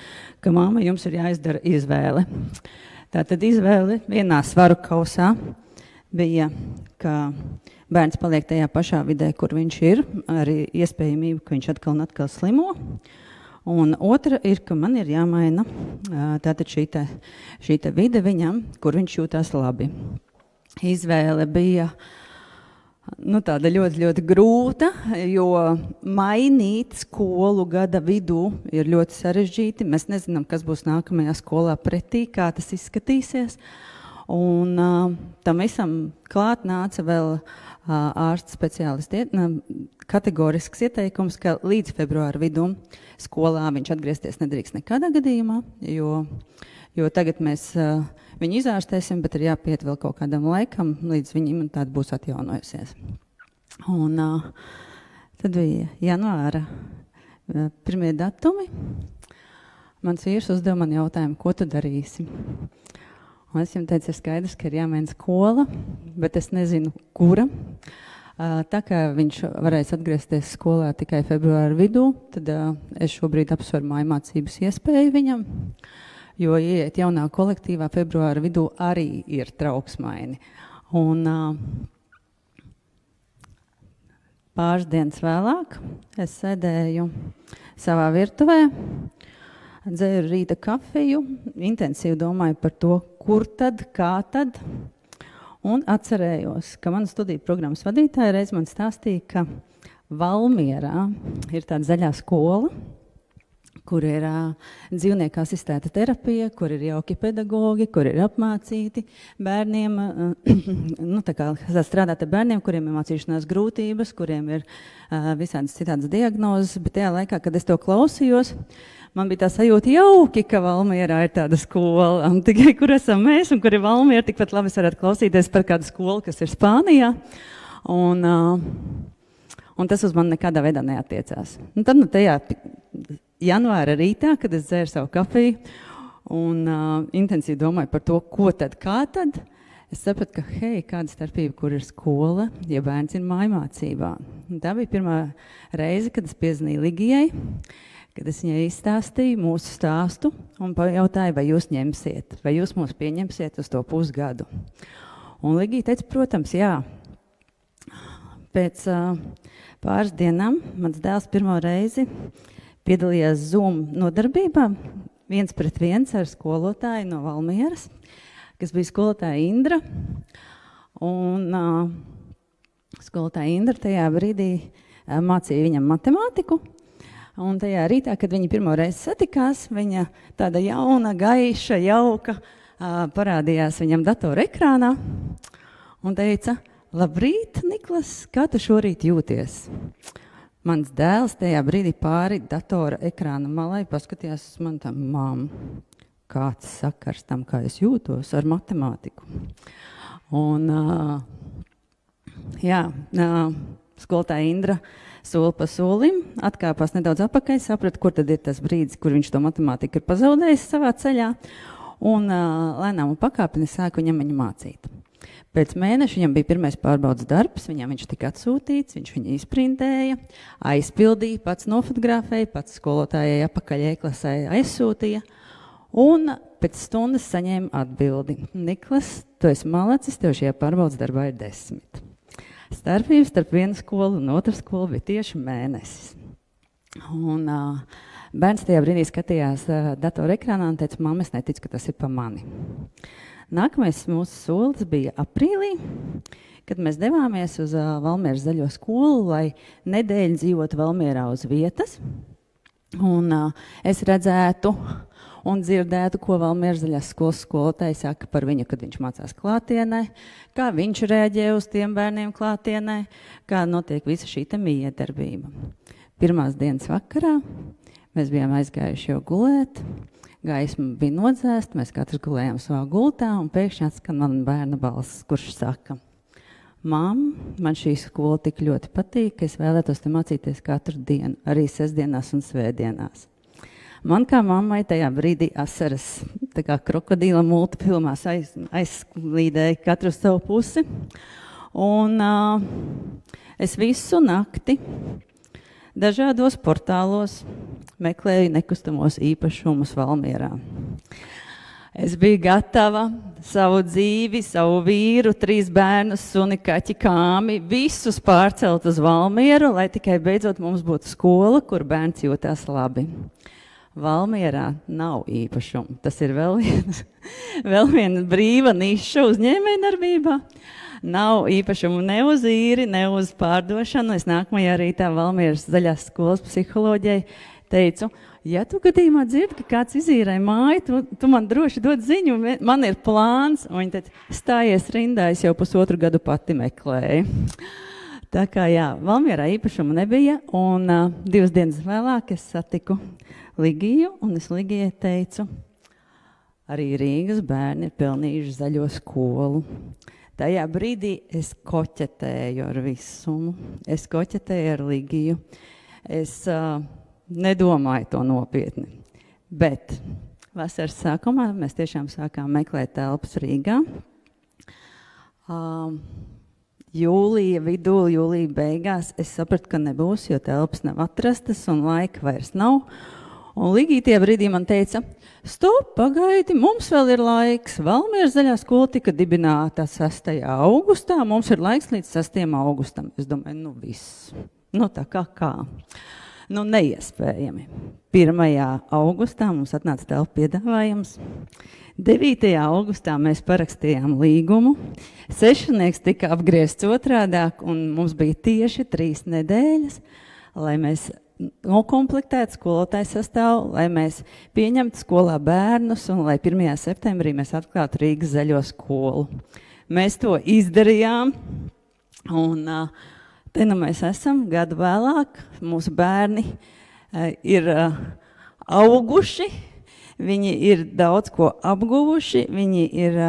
E: ka māma, jums ir jāizdara izvēle. Tātad izvēle vienā svaru kausā bija, ka bērns paliek tajā pašā vidē, kur viņš ir, arī iespējamība, ka viņš atkal un atkal slimo. Un otra ir, ka man ir jāmaina tātad šī vide viņam, kur viņš jūtās labi. Izvēle bija tāda ļoti, ļoti grūta, jo mainīt skolu gada vidū ir ļoti sarežģīti. Mēs nezinām, kas būs nākamajā skolā pretī, kā tas izskatīsies. Un tam visam klāt nāca vēl ārsta speciālisti kategorisks ieteikums, ka līdz februāra vidum skolā viņš atgriezties nedrīkst nekādā gadījumā, jo tagad mēs viņu izārstēsim, bet ir jāpiet vēl kaut kādam laikam, līdz viņa imunitāte būs atjaunojusies. Un tad bija janvāra 1. datumi. Mans vīrs uzdeva man jautājumu, ko tu darīsi? Un es viņam teicu, ir skaidrs, ka ir jāmaina skola, bet es nezinu, kura. Tā kā viņš varēs atgriezties skolā tikai februāra vidū, tad es šobrīd apsveru mājmācības iespēju viņam, jo ieiet jaunā kolektīvā februāra vidū arī ir trauksmaini. Un pāris dienas vēlāk es sēdēju savā virtuvē, dzēru rīta kafiju, intensīvi domāju par to, kur tad, kā tad. Un atcerējos, ka mana studiju programmas vadītāja reiz man stāstīja, ka Valmierā ir tāda zaļā skola, kur ir dzīvnieku asistēta terapija, kur ir jauki pedagogi, kur ir apmācīti bērniem, tā kā strādāt ar bērniem, kuriem ir mācīšanās grūtības, kuriem ir visādas citādas diagnozes, bet tajā laikā, kad es to klausījos, man bija tā sajūta jauki, ka Valmierā ir tāda skola, un tikai kur esam mēs un kur ir Valmiera, tikpat labi es varētu klausīties par kādu skolu, kas ir Spānijā, un tas uz mani nekādā veidā neatiecās. Un tad tajā janvāra rītā, kad es dzēru savu kafiju un intensīvi domāju par to, ko tad, kā tad, es sapratu, ka, hei, kāda starpība, kur ir skola, ja bērns ir mājmācībā. Un tā bija pirmā reize, kad es piezvanīju Ligijai, kad es viņai izstāstīju mūsu stāstu un pajautāju, vai jūs ņemsiet, vai jūs mūs pieņemsiet uz to pusgadu. Un Ligija teica, protams, jā. Pēc pāris dienām mans dēls pirmo reizi piedalījās Zoom nodarbībā 1-pret-1 ar skolotāju no Valmieras, kas bija skolotāja Indra. Un skolotāja Indra tajā brīdī mācīja viņam matemātiku. Un tajā rītā, kad viņi pirmo reizi satikās, viņa tāda jauna, gaiša, jauka parādījās viņam datora ekrānā un teica, labrīt, Niklas, kā tu šorīt jūties? Mans dēls tajā brīdī pāri datora ekrāna malai paskatījās uz mani tā, mam, kāds sakars tam, kā es jūtos ar matemātiku. Un, skolotāja Indra soli pa solim, atkāpās nedaudz apakaļ, saprata, kur tad ir tas brīdis, kur viņš to matemātiku ir pazaudējis savā ceļā, un lēnām un pakāpeni sāku viņam mācīt. Pēc mēneša viņam bija pirmais pārbaudas darbs, viņam viņš tika atsūtīts, viņš viņu izprintēja, aizpildīja, pats nofotografēja, pats skolotājai apakaļ e-klasē aizsūtīja, un pēc stundas saņēma atbildi. Niklas, tu esi malacis, tev šajā pārbaudas darbā ir 10. Starpības starp vienu skolu un otru skolu bija tieši mēnesis. Un bērns tajā brīdī skatījās datora ekrānā un teica, mamma, es neticu, ka tas ir pa mani. Nākamais mūsu solis bija aprīlī, kad mēs devāmies uz Valmieras zaļo skolu, lai nedēļu dzīvotu Valmierā uz vietas. Un es redzētu un dzirdētu, ko Valmieras zaļās skolas skolotāji saka par viņu, kad viņš mācās klātienē, kā viņš reaģē uz tiem bērniem klātienē, kā notiek visa šī miedarbība. Pirmās dienas vakarā mēs bijām aizgājuši jau gulēt, gaisma bija nodzēsta, mēs katrs gulējām savā gultā, un pēkšņi atskan man bērna balss, kurš saka, mam, man šī skola tik ļoti patīk, ka es vēlētos te mācīties katru dienu, arī sestdienās un svētdienās. Man kā mammai tajā brīdī asaras, tā kā krokodīla multipilmās aizslīdēja katru savu pusi. Un es visu nakti dažādos portālos meklēju nekustamos īpašumus Valmierā. Es biju gatava savu dzīvi, savu vīru, 3 bērnus, suni, kaķi, kāmi, visus pārcelt uz Valmieru, lai tikai beidzot mums būtu skola, kur bērns jūtās labi. Valmierā nav īpašumu. Tas ir vēl viena brīva niša uzņēmējdarbībā. Nav īpašumu ne uz īri, ne uz pārdošanu. Es nākamajā rītā Valmieras zaļās skolas psiholoģijai teicu, ja tu gadījumā dzirdi, ka kāds izīrē māju, tu man droši dod ziņu, man ir plāns. Un viņi teica, stājies rindā, es jau 1,5 gadu pati meklēju. Tā kā jā, Valmierā īpašumu nebija, un 2 dienas vēlāk es satiku Ligiju, un es Ligijai teicu, arī Rīgas bērni ir pelnījuši zaļo skolu. Tajā brīdī es koķetēju ar visumu, es koķetēju ar Ligiju, es nedomāju to nopietni. Bet vasaras sākumā mēs tiešām sākām meklēt telpas Rīgā. jūlija vidū, jūlija beigās es sapratu, ka nebūs, jo telpas nav atrastas un laika vairs nav. Un līgītie brīdī man teica, stop, pagaidi, mums vēl ir laiks. Valmieras zaļā skola tika dibināta 6. augustā, mums ir laiks līdz 6. augustam. Es domāju, viss. Tā kā. Neiespējami. 1. augustā mums atnāca telpu piedāvājums. 9. augustā mēs parakstījām līgumu. 6. tika apgriezts otrādāk, un mums bija tieši 3 nedēļas, lai mēs nokomplektētu skolotāju sastāvu, lai mēs pieņemtu skolā bērnus un lai 1. septembrī mēs atklātu Rīgas zaļo skolu. Mēs to izdarījām, un te mēs esam gadu vēlāk. Mūsu bērni ir auguši, viņi ir daudz ko apguvuši, viņi ir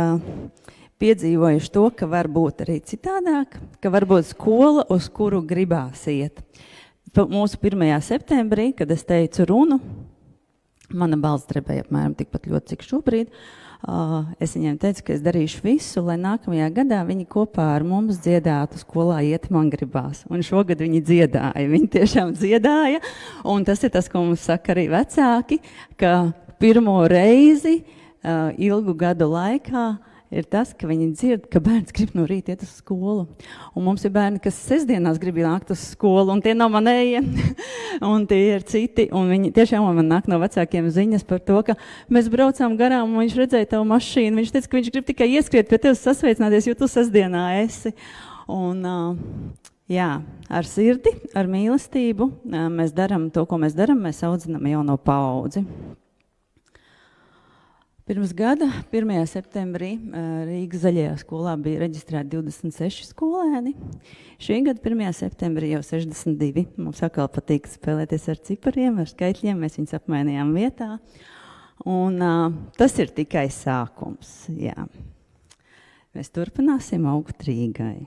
E: piedzīvojuši to, ka var būt arī citādāk, ka var būt skola, uz kuru gribās iet. Mūsu 1. septembrī, kad es teicu runu, mana balss drebēja apmēram tikpat ļoti, cik šobrīd. Es viņiem teicu, ka es darīšu visu, lai nākamajā gadā viņi kopā ar mums dziedātu skolā iet man gribās. Un šogad viņi dziedāja, viņi tiešām dziedāja. Un tas ir tas, ko mums saka arī vecāki, ka pirmo reizi ilgu gadu laikā ir tas, ka viņi dzird, ka bērns grib no rīta iet uz skolu. Un mums ir bērni, kas sestdienās grib nākt uz skolu, un tie nav manējie, un tie ir citi. Un viņi tiešām man nāk no vecākiem ziņas par to, ka mēs braucām garām, un viņš redzēja tavu mašīnu. Viņš teica, ka viņš grib tikai ieskriet pie tevis sasveicināties, jo tu sestdienā esi. Un ar sirdi, ar mīlestību mēs darām to, ko mēs darām, mēs audzinām jauno paudzi. Pirms gada, 1. septembrī, Rīgas zaļajā skolā bija reģistrēti 26 skolēni. Šī gada 1. septembrī jau 62. Mums atkal patīk spēlēties ar cipariem, ar skaitļiem, mēs viņus apmainījām vietā. Un tas ir tikai sākums, jā. Mēs turpināsim augt Rīgai.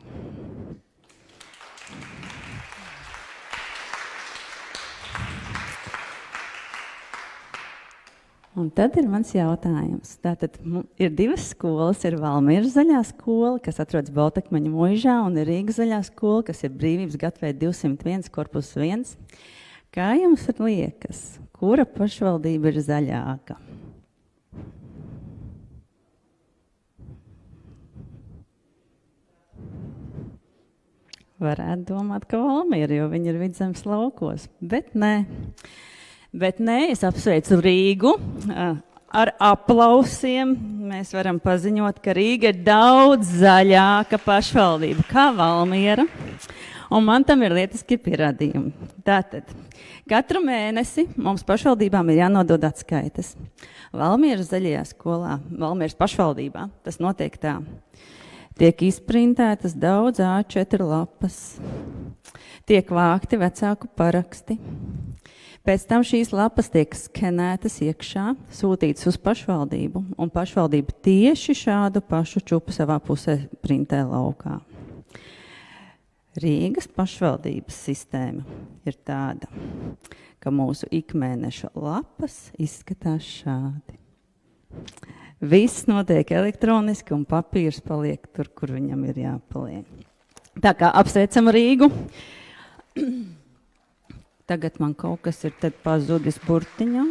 E: Un tad ir mans jautājums. Tātad ir 2 skolas, ir Valmieras zaļā skola, kas atrodas Baltakmeņa muižā, un ir Rīgas zaļā skola, kas ir Brīvības gatavē 201, korpus 1. Kā jums liekas, kura pašvaldība ir zaļāka? Varētu domāt, ka Valmiera, jo viņi ir Vidzemes laukos, bet nē. Bet nē, es apsveicu Rīgu. Ar aplausiem mēs varam paziņot, ka Rīga ir daudz zaļāka pašvaldība kā Valmiera. Un man tam ir lietiski pierādījumi. Tātad, katru mēnesi mums pašvaldībām ir jānodod atskaites. Valmieras zaļajā skolā, Valmieras pašvaldībā, tas notiek tā. Tiek izprintētas daudz A4 lapas. Tiek vākti vecāku paraksti. Pēc tam šīs lapas tiek skenētas iekšā, sūtītas uz pašvaldību, un pašvaldība tieši šādu pašu čupu savā pusē printē laukā. Rīgas pašvaldības sistēma ir tāda, ka mūsu ikmēneša lapas izskatās šādi. Viss notiek elektroniski, un papīrs paliek tur, kur viņam ir jāpaliek. Tā kā apsveicam Rīgu. Tagad man kaut kas ir tad pazudis burtiņā.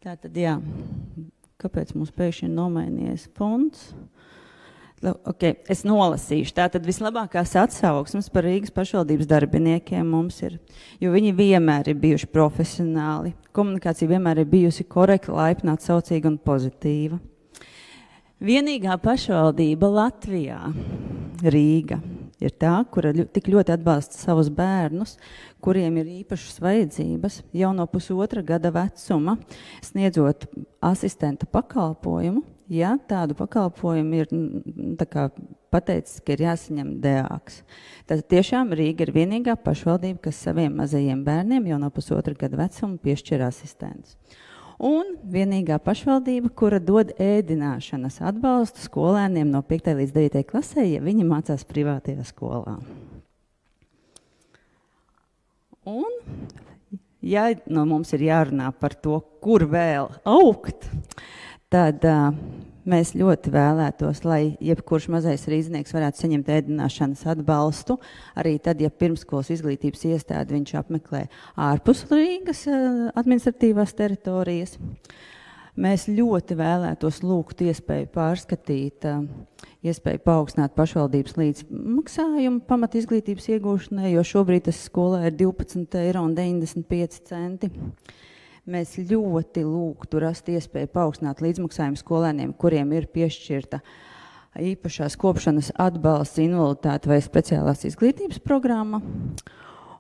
E: Tātad, jā, kāpēc mums pēkšņi nomainījies fonds? Okay, es nolasīšu. Tātad vislabākās atsauksmes par Rīgas pašvaldības darbiniekiem mums ir, jo viņi vienmēr ir bijuši profesionāli. Komunikācija vienmēr ir bijusi korekta, laipna, atsaucīga un pozitīva. Vienīgā pašvaldība Latvijā, Rīga, ir tā, kura tik ļoti atbalsta savus bērnus, kuriem ir īpašas vajadzības jau no 1,5 gada vecuma, sniedzot asistenta pakalpojumu. Ja tādu pakalpojumu ir pateicis, ka ir jāsaņem deāks. Tad tiešām Rīga ir vienīgā pašvaldība, kas saviem mazajiem bērniem jau no 1,5 gada vecuma piešķir asistentus. Un vienīgā pašvaldība, kura dod ēdināšanas atbalstu skolēniem no 5. līdz 9. klasē, ja viņi mācās privātajā skolā. Un, ja mums ir jārunā par to, kur vēl augt, tad mēs ļoti vēlētos, lai jebkurš mazais rīznieks varētu saņemt ēdināšanas atbalstu. Arī tad, ja pirmskolas izglītības iestādi viņš apmeklē ārpus Rīgas administratīvās teritorijas. Mēs ļoti vēlētos lūgt iespēju pārskatīt, iespēju paaugstināt pašvaldības līdzmaksājumu pamat izglītības iegūšanai, jo šobrīd tas skolā ir 12,95 €. Mēs ļoti lūgtu rast iespēju paaugstināt līdzmaksājumu skolēniem, kuriem ir piešķirta īpašās kopšanas atbalsts, invaliditāte vai speciālās izglītības programma.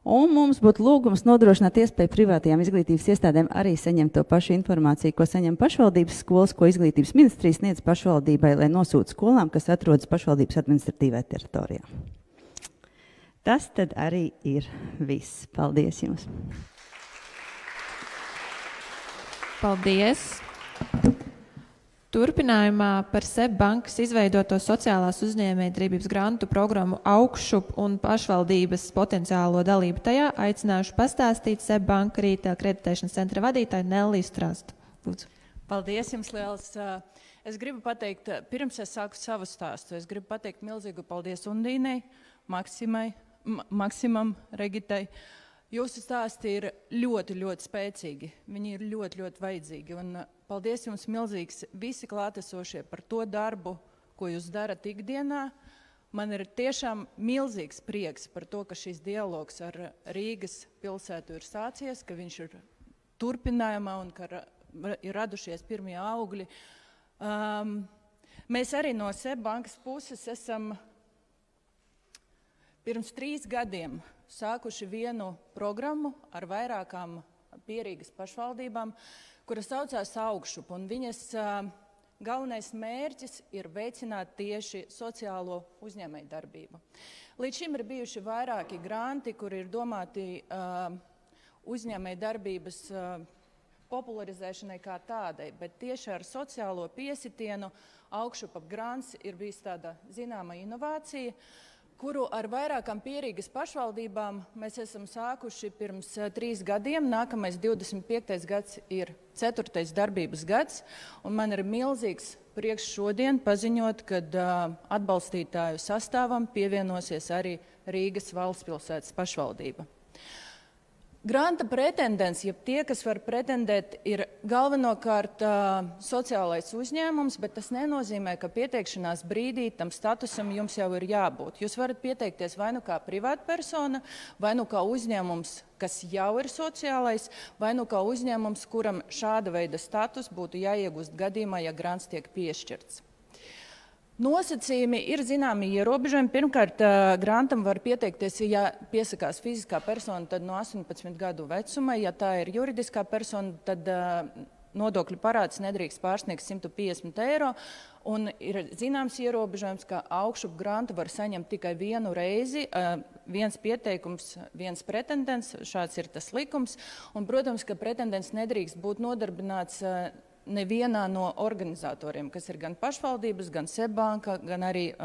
E: Un mums būtu lūgums nodrošināt iespēju privātajām izglītības iestādēm arī saņemt to pašu informāciju, ko saņem pašvaldības skolas, ko izglītības ministrijas sniedz pašvaldībai, lai nosūta skolām, kas atrodas pašvaldības administratīvā teritorijā. Tas tad arī ir viss. Paldies jums!
A: Paldies! Turpinājumā par SEB bankas izveidoto sociālās uzņēmējdarbības grantu programmu Augšup un pašvaldības potenciālo dalību tajā aicināšu pastāstīt SEB banka rītēl kreditēšanas centra vadītāju Nelliju Strastu. Lūdzu.
F: Paldies jums liels. Es gribu pateikt, pirms es sāku savu stāstu, es gribu pateikt milzīgu paldies Undīnei, Maksimam, Regitai. Jūsu stāsti ir ļoti, ļoti spēcīgi. Viņi ir ļoti, ļoti vajadzīgi. Un paldies jums milzīgs visi klātesošie par to darbu, ko jūs darat ikdienā. Man ir tiešām milzīgs prieks par to, ka šis dialogs ar Rīgas pilsētu ir sācies, ka viņš ir turpinājumā un ka ir radušies pirmie augļi. Mēs arī no SEB bankas puses esam pirms 3 gadiem sākuši vienu programmu ar vairākām Pierīgas pašvaldībām, kura saucās Augšup, un viņas galvenais mērķis ir veicināt tieši sociālo uzņēmējdarbību. Līdz šim ir bijuši vairāki granti, kuri ir domāti uzņēmējdarbības popularizēšanai kā tādai, bet tieši ar sociālo piesitienu Augšup grants ir bijis tāda zināma inovācija, kuru ar vairākām Pierīgas pašvaldībām mēs esam sākuši pirms 3 gadiem. Nākamais 25. gads ir 4. darbības gads, un man ir milzīgs prieks šodien paziņot, kad atbalstītāju sastāvam pievienosies arī Rīgas valstspilsētas pašvaldība. Granta pretendents, jeb tie, kas var pretendēt, ir galvenokārt sociālais uzņēmums, bet tas nenozīmē, ka pieteikšanās brīdī tam statusam jums jau ir jābūt. Jūs varat pieteikties vai nu kā privātpersona, vai nu kā uzņēmums, kas jau ir sociālais, vai nu kā uzņēmums, kuram šāda veida status būtu jāiegūst gadījumā, ja grants tiek piešķirts. Nosacījumi ir zināmi ierobežojumi. Pirmkārt, grantam var pieteikties, ja piesakās fiziskā persona, tad no 18 gadu vecuma. Ja tā ir juridiskā persona, tad nodokļu parāds nedrīkst pārsniegt 150 €. Un ir zināms ierobežojums, ka Augšup grantu var saņemt tikai vienu reizi, viens pieteikums, viens pretendents. Šāds ir tas likums. Un, protams, ka pretendents nedrīkst būt nodarbināts nevienā no organizatoriem, kas ir gan pašvaldības, gan SEB banka, gan arī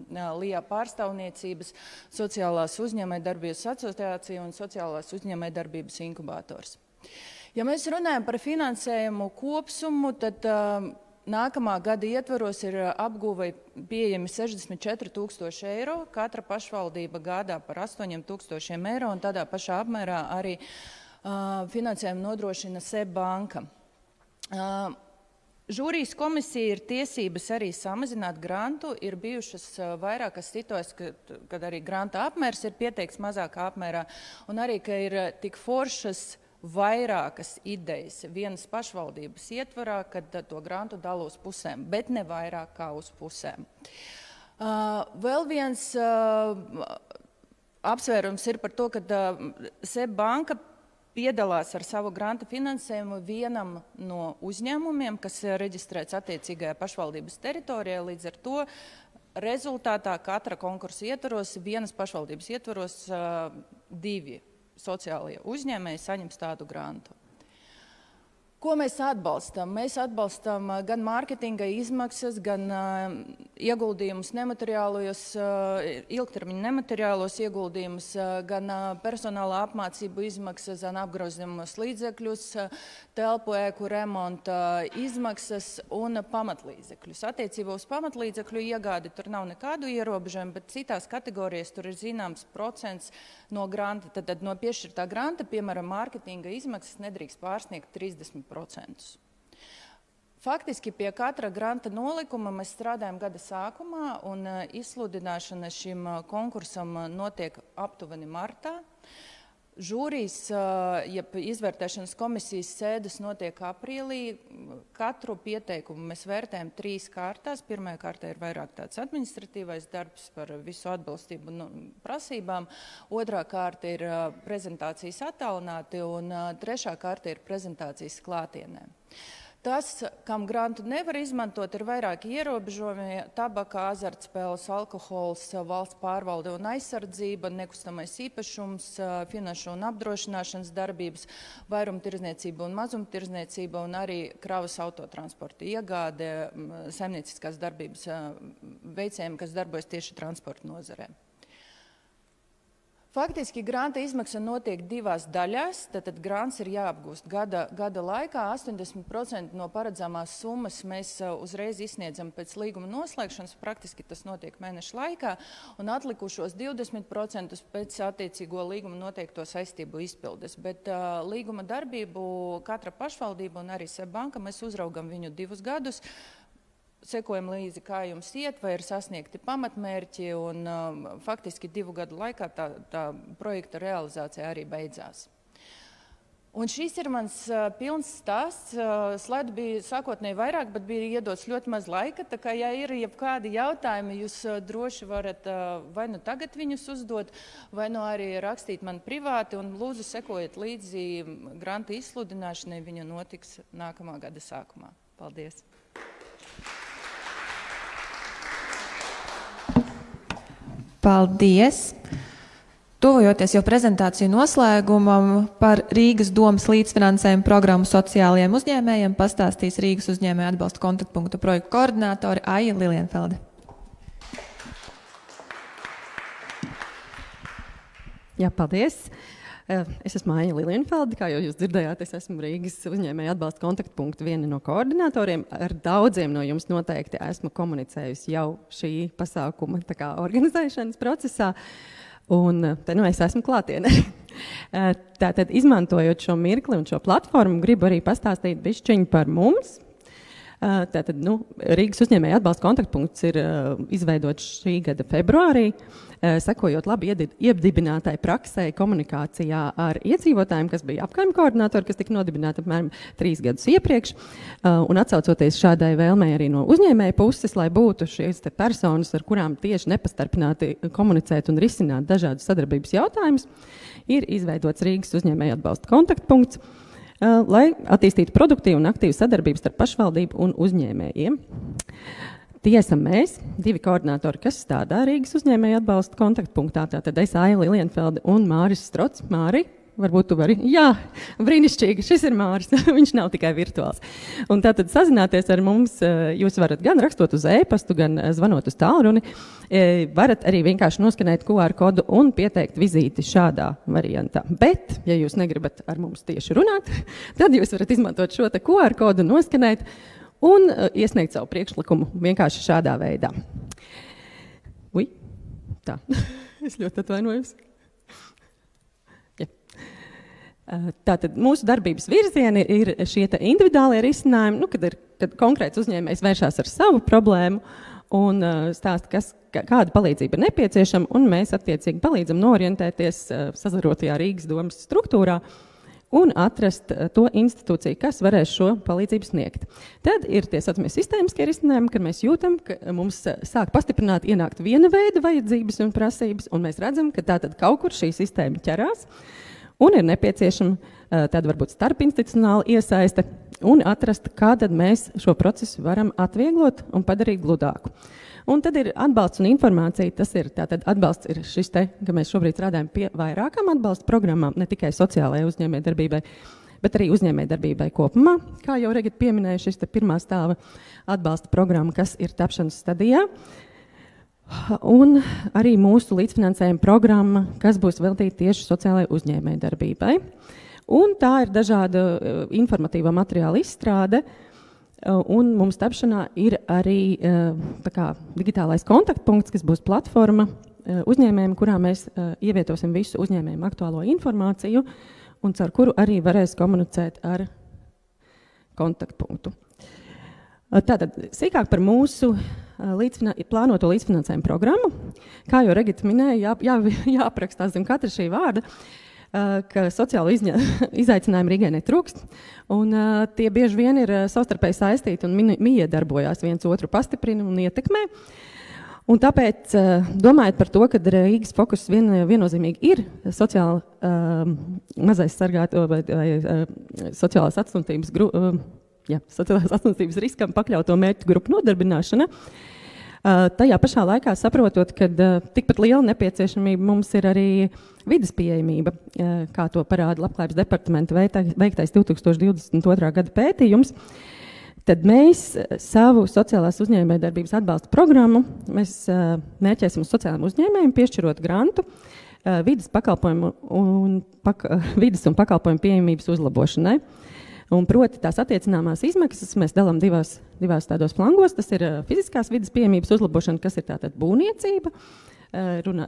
F: LIA pārstāvniecības, sociālās uzņēmējdarbības asociācija un sociālās uzņēmējdarbības inkubators. Ja mēs runājam par finansējumu kopsumu, tad nākamā gada ietvaros ir apgūvei pieejami 64 000 €. Katra pašvaldība gādā par 8 000 € un tādā pašā apmērā arī finansējumu nodrošina SEB banka. Žūrijas komisija ir tiesības arī samazināt grantu. Ir bijušas vairākas situācijas, kad arī granta apmērs ir pieteikts mazākā apmērā, un arī, ka ir tik foršas vairākas idejas vienas pašvaldības ietvarā, kad to grantu dala uz pusēm, bet ne vairāk kā uz pusēm. Vēl viens apsvērums ir par to, ka SEB banka piedalās ar savu granta finansējumu vienam no uzņēmumiem, kas reģistrēts attiecīgajā pašvaldības teritorijā. Līdz ar to rezultātā katra konkursa ietvaros, vienas pašvaldības ietvaros 2 sociālie uzņēmēji saņems tādu grantu. Ko mēs atbalstam? Mēs atbalstam gan mārketinga izmaksas, gan ieguldījumus ilgtermiņa nemateriālos ieguldījumus, gan personāla apmācību izmaksas, gan apgrozījumos līdzekļus, telpu ēku remonta izmaksas un pamatlīdzekļus. Attiecībā uz pamatlīdzekļu iegādi tur nav nekādu ierobežojumu, bet citās kategorijas tur ir zināms procents no granta. Tad no piešķirtā granta, piemēram, mārketinga izmaksas nedrīkst pārsniegt 30%. Faktiski pie katra granta nolikuma mēs strādājam gada sākumā, un izsludināšana šim konkursam notiek aptuveni martā. Žūrijas, jeb izvērtēšanas komisijas sēdes notiek aprīlī. Katru pieteikumu mēs vērtējam 3 kārtās. Pirmajā kārtā ir vairāk tāds administratīvais darbs par visu atbilstību un prasībām. Otrā kārta ir prezentācijas attālināti, un trešā kārta ir prezentācijas klātienē. Tas, kam grantu nevar izmantot, ir vairāki ierobežojumi - tabaka, azartspēles, alkohols, valsts pārvalde un aizsardzība, nekustamais īpašums, finanšu un apdrošināšanas darbības, vairumtirdzniecība un mazumtirdzniecība un arī kravas autotransporta iegāde, saimnieciskās darbības veicējiem, kas darbojas tieši transporta nozarē. Faktiski granta izmaksa notiek 2 daļās, tātad grants ir jāapgūst gada laikā. 80% no paredzamās summas mēs uzreiz izsniedzam pēc līguma noslēgšanas, praktiski tas notiek mēneša laikā, un atlikušos 20% pēc attiecīgo līguma noteikto saistību izpildes. Bet līguma darbību katra pašvaldība un arī Seibanka mēs uzraugam viņu 2 gadus, sekojam līdzi, kā jums iet, vai ir sasniegti pamatmērķi, un faktiski 2 gadu laikā tā projekta realizācija arī beidzās. Un šis ir mans pilns stāsts. Slaidu bija sākotnēji vairāk, bet bija iedots ļoti maz laika, tā kā, ja ir jebkādi jautājumi, jūs droši varat vai nu tagad viņus uzdot, vai nu arī rakstīt man privāti, un lūdzu sekojiet līdzi granta izsludināšanai, viņa notiks nākamā gada sākumā. Paldies!
A: Paldies! Tuvojoties jau prezentāciju noslēgumam par Rīgas domas līdzfinansējumu programmu sociālajiem uzņēmējiem, pastāstīs Rīgas uzņēmēju atbalsta kontaktpunktu projektu koordinātori Aija Lilienfelde.
G: Jā, paldies! Es esmu Aija Lilienfelde, kā jau jūs dzirdējāt, es esmu Rīgas uzņēmēju atbalsta kontaktpunktu viena no koordinatoriem. Ar daudziem no jums noteikti esmu komunicējusi jau šī pasākuma organizēšanas procesā, un te es esmu klātienē. Tātad, izmantojot šo mirkli un šo platformu, gribu arī pastāstīt bišķiņu par mums. Tātad, Rīgas uzņēmēju atbalsta kontaktpunkts ir izveidots šī gada februārī, sekojot labi iedibinātai praksē komunikācijā ar iedzīvotājiem, kas bija apkaimju koordinātori, kas tika nodibināti apmēram 3 gadus iepriekš, un atsaucoties šādai vēlmei arī no uzņēmēja puses, lai būtu šīs personas, ar kurām tieši nepastarpināti komunicēt un risināt dažādus sadarbības jautājumus, ir izveidots Rīgas uzņēmēju atbalsta kontaktpunkts, lai attīstītu produktīvu un aktīvu sadarbību starp pašvaldību un uzņēmējiem. Tie esam mēs, 2 koordinātori, kas strādā Rīgas uzņēmēju atbalsta kontaktpunktā. Tātad es Aija Lilienfelde un Māris Strots. Māri, varbūt tu vari? Jā, brīnišķīgi, šis ir Māris, viņš nav tikai virtuāls. Un tātad sazināties ar mums, jūs varat gan rakstot uz e-pastu, gan zvanot uz tālruni. Varat arī vienkārši noskanēt QR kodu un pieteikt vizīti šādā variantā. Bet, ja jūs negribat ar mums tieši runāt, tad jūs varat izmantot šo te QR kodu, noskanēt un iesniegt savu priekšlikumu vienkārši šādā veidā. Tā, es ļoti atvainojos. Ja. Tātad mūsu darbības virzieni ir šie te individuālie risinājumi, kad konkrēts uzņēmējs vēršās ar savu problēmu un stāsta, kāda palīdzība ir nepieciešama, un mēs attiecīgi palīdzam norientēties sazarotajā Rīgas domas struktūrā un atrast to institūciju, kas varēs šo palīdzību sniegt. Tad ir tie saucamie sistēmiskie risinājumi, kad mēs jūtam, ka mums sāk pastiprināt ienākt viena veida vajadzības un prasības, un mēs redzam, ka tātad kaut kur šī sistēma ķerās, un ir nepieciešama tāda varbūt starpinstitucionāla iesaiste, un atrast, kā tad mēs šo procesu varam atvieglot un padarīt gludāku. Un tad ir atbalsts un informācija. Tas ir tātad atbalsts ir šis te, ka mēs šobrīd strādājam pie vairākām atbalsta programmām, ne tikai sociālajai uzņēmējdarbībai, bet arī uzņēmējdarbībai kopumā. Kā jau Regita pieminēja, šis pirmā stāva atbalsta programma, kas ir tapšanas stadijā. Un arī mūsu līdzfinansējuma programma, kas būs veltīta tieši sociālajai uzņēmējdarbībai. Un tā ir dažāda informatīva materiāla izstrāde, un mums tapšanā ir arī digitālais kontaktpunkts, kas būs platforma uzņēmējiem, kurā mēs ievietosim visu uzņēmējumu aktuālo informāciju, un caur kuru arī varēs komunicēt ar kontaktpunktu. Tātad, sīkāk par mūsu plānoto līdzfinansējumu programmu. Kā jau Regita minēja, jāaprakstās zem katra šī vārda, ka sociālo izaicinājumu Rīgai netrūkst, un tie bieži vien ir savstarpēji saistīti un miedarbojās viens otru pastiprina un ietekmē. Un tāpēc, domājot par to, ka Rīgas fokus viennozīmīgi ir sociāli mazais sargāto vai sociālās atstumtības riskam pakļauto mērķu grupu nodarbināšana, tajā pašā laikā saprotot, ka tikpat liela nepieciešamība mums ir arī vides pieejamība, kā to parāda Labklājības departamenta veiktais 2022. gada pētījums, tad mēs savu sociālās uzņēmējdarbības atbalsta programmu mēs mērķēsim uz sociālajiem uzņēmējiem, piešķirot grantu vides un pakalpojumu pieejamības uzlabošanai. Un proti tās attiecināmās izmaksas mēs dalām divās tādos flangos. Tas ir fiziskās vides pieejamības uzlabošana, kas ir tātad būvniecība,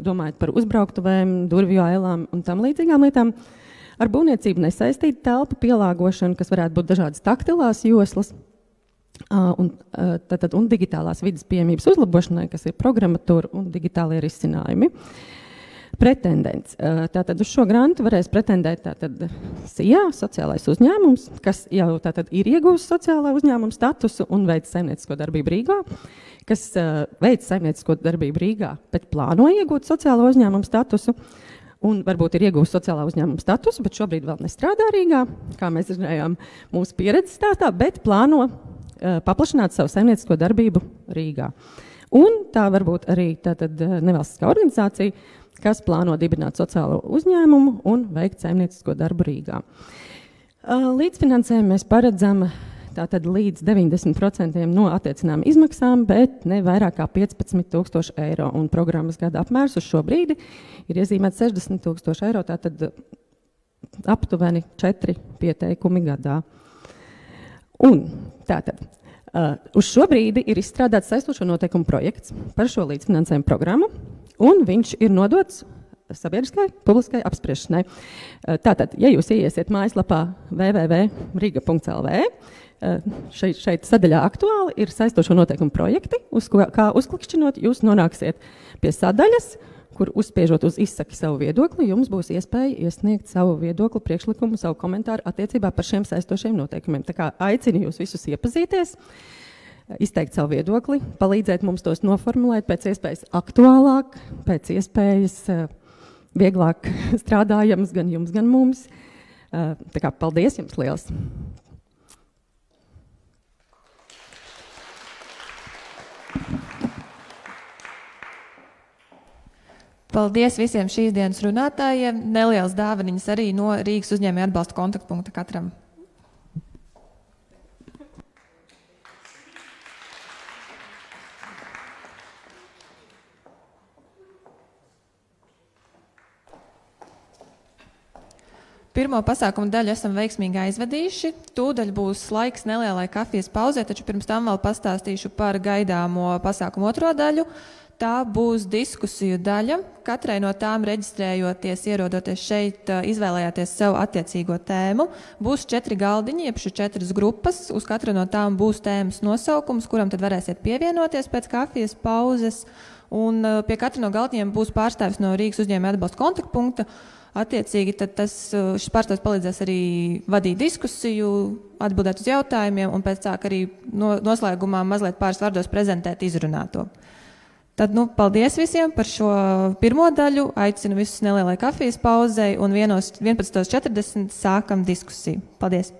G: domājot par uzbrauktuvēm, durvju ailām un tam līdzīgām lietām. Ar būvniecību nesaistīta telpu pielāgošana, kas varētu būt dažādas taktilās joslas, un digitālās vides pieejamības uzlabošanai, kas ir programmatūra un digitālie risinājumi. Pretendents. Tātad uz šo grantu varēs pretendēt SIA, sociālais uzņēmums, kas jau tātad ir iegūst sociālā uzņēmuma statusu un veic saimniecisko darbību Rīgā, kas veic saimniecisko darbību Rīgā, bet plāno iegūt sociālo uzņēmumu statusu un varbūt ir iegūst sociālā uzņēmuma statusu, bet šobrīd vēl nestrādā Rīgā, kā mēs zinājām mūsu pieredzes stāstā, bet plāno paplašināt savu saimniecisko darbību Rīgā. Un tā varbūt arī tātad nevalstiskā organizācija, kas plāno dibināt sociālo uzņēmumu un veikt saimniecisko darbu Rīgā. Līdzfinansējumu mēs paredzam tātad līdz 90% no attiecinām izmaksām, bet ne vairāk kā 15,000 eiro. Un programmas gada apmērs uz šo brīdi ir iezīmēts 60,000 eiro, tātad aptuveni 4 pieteikumi gadā. Un tātad uz šo brīdi ir izstrādāts saistošo noteikumu projekts par šo līdzfinansējumu programmu, un viņš ir nodots sabiedriskai, publiskai apspriešanai. Tātad, ja jūs ieiesiet mājaslapā www.riga.lv, šeit sadaļā aktuāli ir saistošo noteikumu projekti, kā uzklikšķinot, jūs nonāksiet pie sadaļas, kur uzspiežot uz izsaki savu viedokli, jums būs iespēja iesniegt savu viedokli, priekšlikumu, savu komentāru attiecībā par šiem saistošiem noteikumiem. Tā kā aicinu jūs visus iepazīties, izteikt savu viedokli, palīdzēt mums tos noformulēt pēc iespējas aktuālāk, pēc iespējas vieglāk strādājams gan jums, gan mums. Tā kā paldies jums liels!
A: Paldies visiem šīs dienas runātājiem. Nelielas dāvaniņas arī no Rīgas uzņēmēju atbalsta kontaktpunkta katram. Pirmo pasākumu daļu esam veiksmīgi aizvadījuši. Tūdaļ būs laiks nelielai kafijas pauzē, taču pirms tam vēl pastāstīšu par gaidāmo pasākumu otro daļu. Tā būs diskusiju daļa. Katrai no tām reģistrējoties, ierodoties šeit, izvēlējāties sev attiecīgo tēmu. Būs 4 galdiņi, jeb 4 grupas. Uz katra no tām būs tēmas nosaukums, kuram tad varēsiet pievienoties pēc kafijas pauzes. Un pie katra no galdiņiem būs pārstāvis no Rīgas uzņēmēju atbalsta kontaktpunkta. Attiecīgi, tad šis pārstāvs palīdzēs arī vadīt diskusiju, atbildēt uz jautājumiem un pēc tā arī noslēgumā mazliet pāris vārdos prezentēt izrunāto. Tad, paldies visiem par šo pirmo daļu. Aicinu visus nelielai kafijas pauzei un 11:40 sākam diskusiju. Paldies!